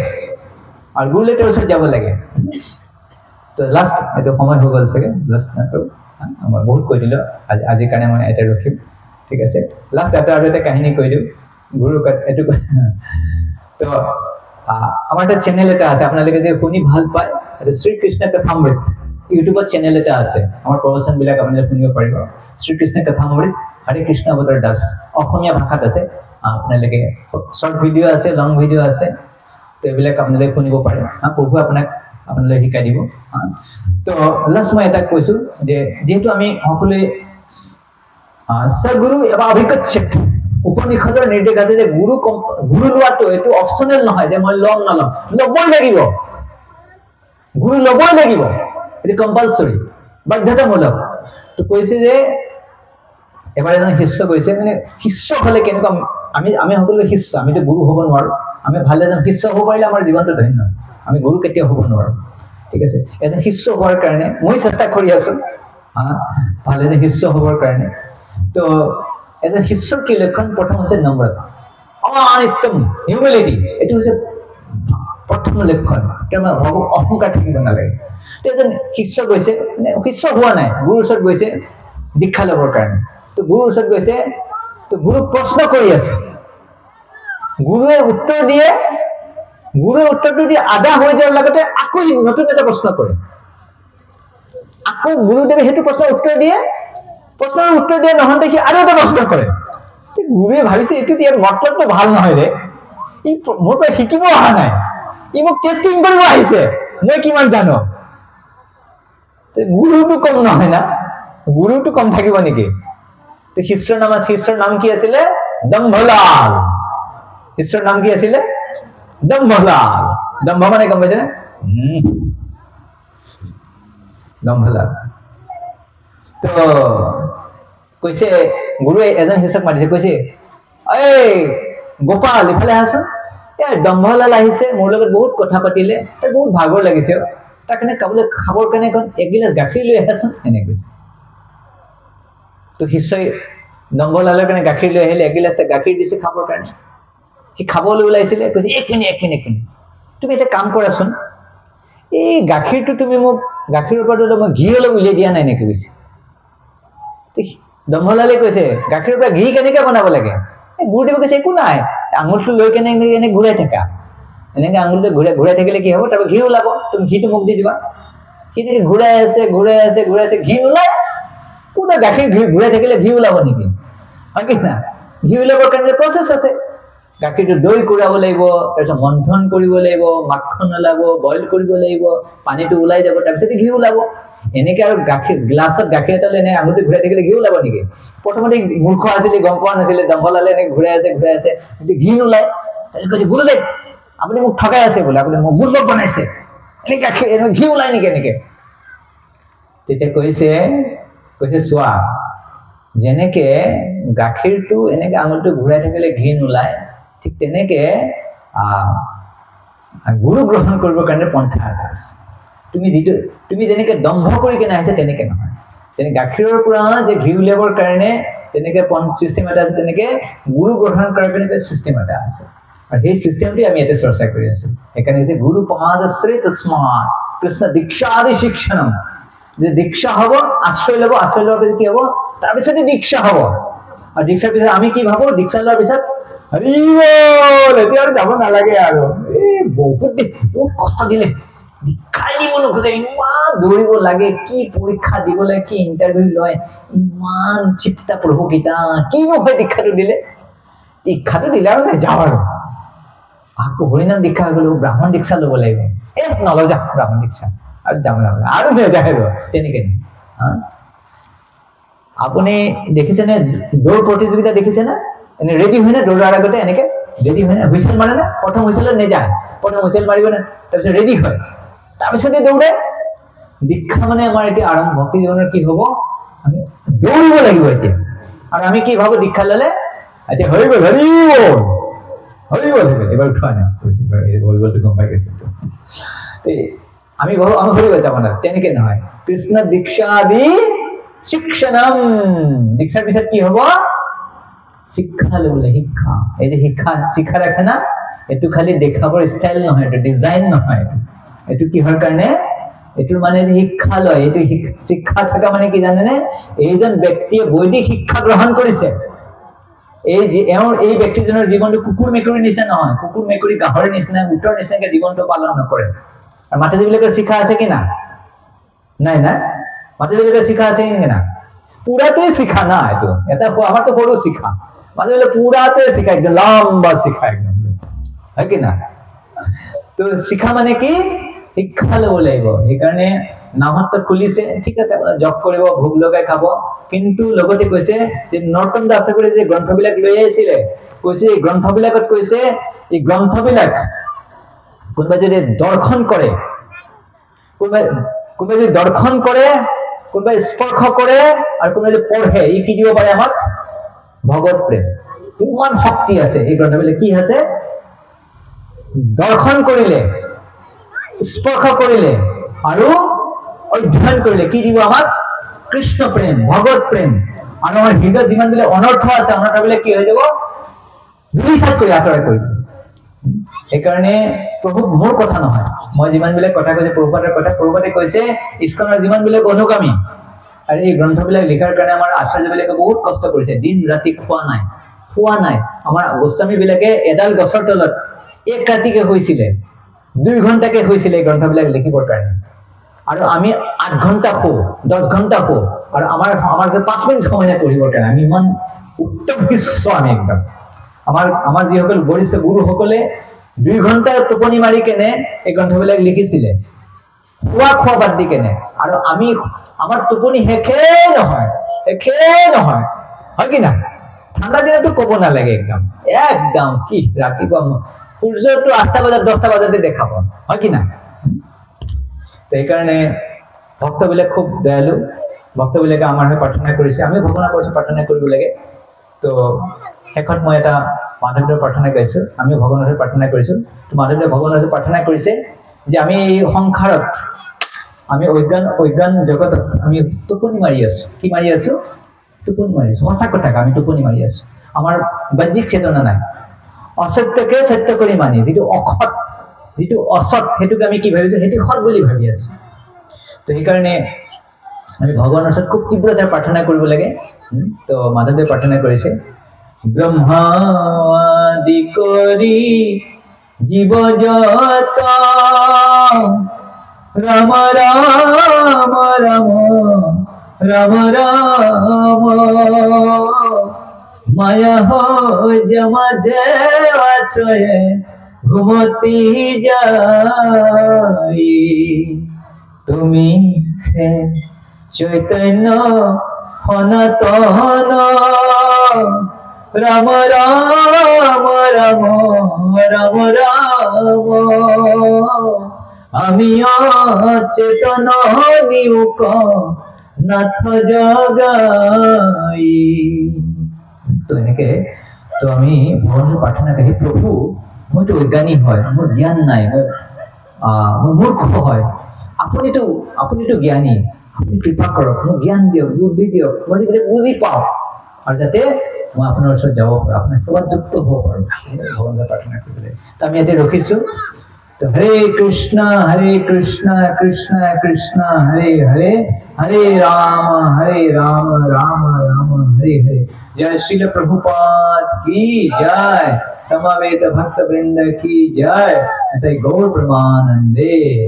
আৰু গুৰুলে তেওঁৰ ওচৰত যাব লাগে তো লাষ্ট এইটো সময় হৈ গ'ল চাগে লাষ্ট নাটো মই বহুত কৈ দিলোঁ আজিৰ কাৰণে মই এটা ৰখিম ঠিক আছে লাষ্ট আৰু এটা কাহিনী কৈ দিওঁ গুৰু এইটো তো আমাৰ এটা চেনেল এটা আছে আপোনালোকে যে শুনি ভাল পায় এইটো শ্ৰীকৃষ্ণ কথামৃত ইউটিউবত চেনেল এটা আছে আমাৰ প্ৰবচনবিলাক আপোনালোকে শুনিব পাৰিব শ্ৰীকৃষ্ণ কথামৃত হৰে কৃষ্ণ অৱতাৰ দাস অসমীয়া ভাষাত আছে আপোনালোকে শৰ্ট ভিডিঅ' আছে লং ভিডিঅ' আছে তো এইবিলাক আপোনালোকে শুনিব পাৰে প্ৰভু আপোনালোকে শিকাই দিব তো লাষ্ট মই এটা কৈছোঁ যে যিহেতু আমি সকলোৱে সগুৰু এবাৰ অভিজ্ঞতা উপনিষদৰ নিৰ্দেশ আছে যে গুৰু লোৱাটো এইটো অপচনেল নহয় যে মই ল'ম নল'ম ল'বই লাগিব গুৰু ল'বই লাগিব এইটো কম্পালচৰি বাধ্যতামূলক তো কৈছে যে এবাৰ এজন শিষ্য কৈছে মানে শিষ্য হ'লে কেনেকুৱা আমি সকলোৱে শিষ্য আমিতো গুৰু হ'ব নোৱাৰো আমি ভাল এজন শিষ্য হ'ব পাৰিলে আমাৰ জীৱনটো ধন্য আমি গুৰু কেতিয়াও হ'ব নোৱাৰো ঠিক আছে এজন শিষ্য হোৱাৰ কাৰণে মই চেষ্টা কৰি আছো ভাল এজন শিষ্য হ'বৰ কাৰণে তো এজন শিষ্যৰ কি লক্ষণ প্ৰথম হৈছে নম্ৰতা অনিত্যম হিউমিলিটি এইটো হৈছে প্ৰথম লক্ষণ তেওঁ অহংকাৰ থাকিব নালাগে এজন শিষ্য গৈছে শিষ্য হোৱা নাই গুৰুৰ ওচৰত গৈছে দীক্ষা ল'বৰ কাৰণে তো গুৰুৰ ওচৰত গৈছে তো গুৰু প্ৰশ্ন কৰি আছে গুৰুৱে উত্তৰ দিয়ে গুৰুৱে উত্তৰটো দিয়ে আধা হৈ যোৱাৰ লগতে আকৌ নতুন এটা প্ৰশ্ন কৰে আকৌ গুৰুদেৱে সেইটো প্ৰশ্নৰ উত্তৰ দিয়ে প্ৰশ্নৰ উত্তৰ দিয়ে নহয় দেখি আৰু এটা প্ৰশ্ন কৰে গুৰুৱে ভাবিছে এইটো ইয়াৰ মতলবটো ভাল নহয় ৰে ই মোৰ পৰা শিকিব অহা নাই ই মোক টেষ্টিং কৰিব আহিছে মই কিমান জানো গুৰুটো কম নহয় না গুৰুটো কম থাকিব নেকি তো শিষ্যৰ নাম কি আছিলে দম্ভলাল শিষ্যৰ নাম কি আছিলে দম্ভলাল দম্ভ মানে গম পাইছে দম্ভলাল তো কৈছে গুৰুৱে এজন শিষ্যক মাতিছে কৈছে এই গোপাল ইফালে আহাচোন দম্ভলাল আহিছে মোৰ লগত বহুত কথা পাতিলে তাৰ বহুত ভাগৰ লাগিছে তাৰ কাৰণে খাবৰ কাৰণে এখন এগিলাচ গাখীৰ লৈ আহাচোন এনে কৈছে তো শিষ্যই দম্ভলালৰ কাৰণে গাখীৰ লৈ আহিলে এগিলাচ গাখীৰ দিছে খাবৰ কাৰণে সি খাবলৈ ওলাইছিলে কৈছে এক মিনিট তুমি এটা কাম কৰাচোন এই গাখীৰটো তুমি মোক গাখীৰৰ পৰা মই ঘি অলপ উলিয়াই দিয়া নাই নেকি কৈছে দম্ভলালে কৈছে গাখীৰৰ পৰা ঘি কেনেকে বনাব লাগে গুৰুদেৱে কৈছে একো নাই আঙুলটো লৈ কেনে এনে ঘূৰাই থাকা এনেকে আঙুলটো ঘূৰাই থাকিলে কি হ'ব তাৰপৰা ঘি ওলাব তুমি ঘিটো মোক দি দিবা সি দেখি ঘূৰাই আছে ঘি নোলায় কোনে গাখীৰ ঘূৰাই থাকিলে ঘি ওলাব নেকি হয় কি না ঘি ওলাবৰ কাৰণে প্ৰচেছ আছে গাখীৰটো দৈ কৰাব লাগিব তাৰপিছত মন্থন কৰিব লাগিব মাখন ওলাব বইল কৰিব লাগিব পানীটো ওলাই যাব তাৰপিছত ঘি ওলাব এনেকে আৰু গাখীৰ গ্লাছত গাখীৰ এটা লৈ আঙুলটো ঘূৰাই থাকিলে ঘি ওলাব নেকি প্ৰথমতে মূৰ্খ আছিলে গম পোৱা নাছিলে দম্ভলালে এনেকে ঘূৰাই আছে ঘি নোলায় তাৰপিছত কৈছে গুৰুদেৱ আপুনি মোক ঠগাই আছে বোলে আপুনি মোক বুৰ্বক বনাইছে এনেকে গাখীৰ ঘি ওলাই নেকি এনেকে তেতিয়া কৈছে চোৱা যেনেকে গাখীৰটো এনেকে আঙুলটো ঘূৰাই থাকিলে ঘি নোলায় ঠিক তেনেকে গুৰু গ্ৰহণ কৰিবৰ কাৰণে পন্থা এটা আছে তুমি যেনেকে দম্ভ কৰি কেনে আহিছে তেনেকে নহয় যেনে গাখীৰৰ পৰা যে ঘি উলিয়াবৰ কাৰণে যেনেকে চিষ্টেম এটা আছে তেনেকে গুৰু গ্ৰহণ কৰাৰ কাৰণে চিষ্টেম এটা আছে আৰু সেই চিষ্টেমটো আমি ইয়াতে চৰ্চা কৰি আছো সেইকাৰণে যে গুৰু পমাদশ্ৰী তস্মাৎ কৃষ্ণ দীক্ষাদি শিক্ষণম যে দীক্ষা হ'ব আশ্ৰয় ল'ব আশ্ৰয় লোৱাৰ পিছত কি হ'ব তাৰপিছতে দীক্ষা হ'ব আৰু দীক্ষাৰ পিছত আমি কি ভাবো দীক্ষা লোৱাৰ পিছত হৰি বল এতিয়া আৰু যাব নালাগে আৰু এই বহুত কষ্ট দিলে দীক্ষাই দিব নোখোজে ইমান দৌৰিব লাগে কি পৰীক্ষা দিবলৈ কি ইণ্টাৰভিউ লয় ইমান চিপ্তা প্ৰভুকেইটা কিনো হয় দীক্ষাটো দিলে আৰু নাযাওঁ আৰু আকৌ হৰিনাম দীক্ষা গ'লো ব্ৰাহ্মণ দীক্ষা ল'ব লাগিব নলওঁ যা ব্ৰাহ্মণ দীক্ষা আৰু যাম আৰু নাযায় আৰু তেনেকে আপুনি দেখিছেনে দৌৰ প্ৰতিযোগিতা দেখিছেনে এনে ৰেডি হয় না দৌৰাৰ আগতে এনেকে ৰেডি হয় না হুইচেল মাৰে না প্ৰথম হুইচেলত নেযায় প্ৰথম হুইচেল মাৰিব না তাৰপিছত ৰেডি হয় তাৰপিছতে দৌৰে দীক্ষা মানে আমাৰ এতিয়া আৰম্ভ ভক্তি জীৱনৰ কি হ'ব আমি দৌৰিব লাগিব এতিয়া আৰু আমি কি ভাবো দীক্ষা ল'লে এতিয়া হৈ গ'ল এবাৰ উঠোৱা নাই ভৰিবলটো গম পাই গৈছে আমি ভাবো আমি হৈ গ'ল যাব না তেনেকে নহয় কৃষ্ণ দীক্ষা আদি শিক্ষণম দীক্ষাৰ পিছত কি হ'ব শিক্ষা ল'বলৈ শিক্ষা এই যে শিক্ষা ৰাখে না এইটো খালি দেখাবৰ ষ্টাইল নহয় এইটো ডিজাইন নহয় এইটো কিহৰ কাৰণে এইটো মানে যে শিক্ষা লয় এইটো শিক্ষা থকা মানে কি জানেনে এইজন ব্যক্তিয়ে বৈদিক শিক্ষা গ্ৰহণ কৰিছে এই যে এই ব্যক্তিজনৰ জীৱনটো কুকুৰ মেকুৰীৰ নিচিনা নহয় কুকুৰ মেকুৰী গাহৰিৰ নিচিনা উটৰ নিচিনাকে জীৱনটো পালন নকৰে আৰু মাতাজীবিলাকৰ শিক্ষা আছে কি না নাই না মাতাজীবিলাকৰ শিক্ষা আছে কি না পুৰাতে শিক্ষা না এইটো এটা আমাৰতো সৰু শিক্ষা মাতাজীবিলাক পুৰাতে শিক্ষা একদম লম্বা শিক্ষা একদম হয় কি না তো শিক্ষা মানে কি শিক্ষা ল'ব লাগিব সেইকাৰণে নামত খুলিছে ঠিক আছে আপোনাৰ জব কৰিব ভোগ লগাই খাব কিন্তু লগতে কৈছে যে নৰ্তন দাসে কৰি যে গ্ৰন্থবিলাক লৈ আহিছিলে কৈছে এই গ্ৰন্থবিলাকত কৈছে এই গ্ৰন্থবিলাক কোনোবাই যদি দৰ্শন কৰে কোনোবাই যদি দৰ্শন কৰে কোনোবাই স্পৰ্শ কৰে আৰু কোনোবাই যদি পঢ়ে ই কি দিব পাৰে আমাক ভগৱত প্ৰেম ইমান শক্তি আছে এই গ্ৰন্থবিলাক কি আছে দৰ্শন কৰিলে স্পৰ্শ কৰিলে আৰু অধ্যয়ন কৰিলে কি দিব আমাক কৃষ্ণ প্ৰেম ভগৱত প্ৰেম আৰু আমাৰ হৃদয়ত যিমানবিলাক অনৰ্থ আছে অনৰ্থবিলাক কি হৈ যাব ধুলিচাত কৰি আঁতৰাই কৰি দিব সেইকাৰণে প্ৰভু মোৰ কথা নহয় মই যিমানবিলাক কথা কৈছে প্ৰভুপাদে কৈছে ইস্কনৰ যিমানবিলাক অনুগামী আৰু এই গ্ৰন্থবিলাক লিখাৰ কাৰণে আমাৰ আচাৰ্যবিলাকে বহুত কষ্ট কৰিছে দিন ৰাতি খোৱা নাই আমাৰ গোস্বামীবিলাকে এডাল গছৰ তলত এক ৰাতিকে হৈছিলে 2 ঘণ্টাকে হৈছিলে এই গ্ৰন্থবিলাক লিখিবৰ কাৰণে আৰু আমি 8 ঘণ্টা শো 10 ঘণ্টা শো আৰু আমাৰ যে 5 মিনিট সময় পঢ়িবৰ কাৰণে আমি ইমান উত্তম বিশ্ব আমি একদম আমাৰ যিসকল বৰিষ্ঠ গুৰুসকলে 2 ঘণ্টা টোপনি মাৰি কেনে এই গ্ৰন্থবিলাক লিখিছিলে খোৱা বাদ দি কেনে আৰু আমি আমাৰ টোপনি শেষে নহয় হয় কি না ঠাণ্ডা দিনতো ক'ব নালাগে একদম কি ৰাতিপুৱা সূৰ্যটো 8টা বজাত 10টা বজাতে দেখাব হয় কি না সেইকাৰণে ভক্তবিলাক খুব দয়ালু ভক্তবিলাকে আমাৰ হৈ প্ৰাৰ্থনা কৰিছে আমি ভগৱানৰ ওচৰত প্ৰাৰ্থনা কৰিব লাগে তো শেষত মই এটা মাধৱদেৱৰ প্ৰাৰ্থনা গাইছো আমি ভগৱানৰ ওচৰত প্ৰাৰ্থনা কৰিছো তো মাধৱদেৱে ভগৱানৰ ওচৰত প্ৰাৰ্থনা কৰিছে যে আমি এই সংসাৰত আমি অজ্ঞান জগতত আমি টোপনি মাৰি আছো কি মাৰি আছো টোপনি মাৰি আছো সঁচা কথা আমি টোপনি মাৰি আছো আমাৰ বাহ্যিক চেতনা নাই অসত্যকে সত্য কৰি মানি যিটো অসৎ যিটো অসৎ সেইটোকে আমি কি ভাবিছো সেইটো সৎ বুলি ভাবি আছো তো সেইকাৰণে আমি ভগৱানৰ ওচৰত খুব তীব্ৰতাৰে প্ৰাৰ্থনা কৰিব লাগে তো মাধৱদেৱে প্ৰাৰ্থনা কৰিছে ব্ৰহ্মা আদি কৰি জীৱ জগত ৰাম ৰাম ৰাম ৰাম মায়া মাঝে আছয়ে ঘুমতি যাই তুমি চৈতন্য সনাতন রাম রাম রাম রাম রাম আমি চেতন নিউক নাথ জগাই তো এনেকে তো আমি ভগৱানৰ প্ৰাৰ্থনা কৰি প্ৰভু মইতো অজ্ঞানী হয় মোৰ জ্ঞান নাই মই মূৰ্খ হয় আপুনিতো জ্ঞানী আপুনি কৃপা কৰক মোক জ্ঞান দিয়ক বুদ্ধি দিয়ক মই যাতে বুজি পাওঁ আৰু যাতে মই আপোনাৰ ওচৰত যাব পাৰোঁ আপোনাৰ সেৱাত যুক্ত হ'ব পাৰোঁ ভগৱানৰ প্ৰাৰ্থনা কৰিবলৈ তো আমি ইয়াতে ৰখিছোঁ তো হৰে কৃষ্ণ কৃষ্ণ কৃষ্ণ হৰে হৰে হৰে ৰাম ৰাম ৰাম हरे हरे। जय श्रील प्रभुपाद की जय, समवेत भक्त वृंद की जय, गौर ब्रह्मानंदे।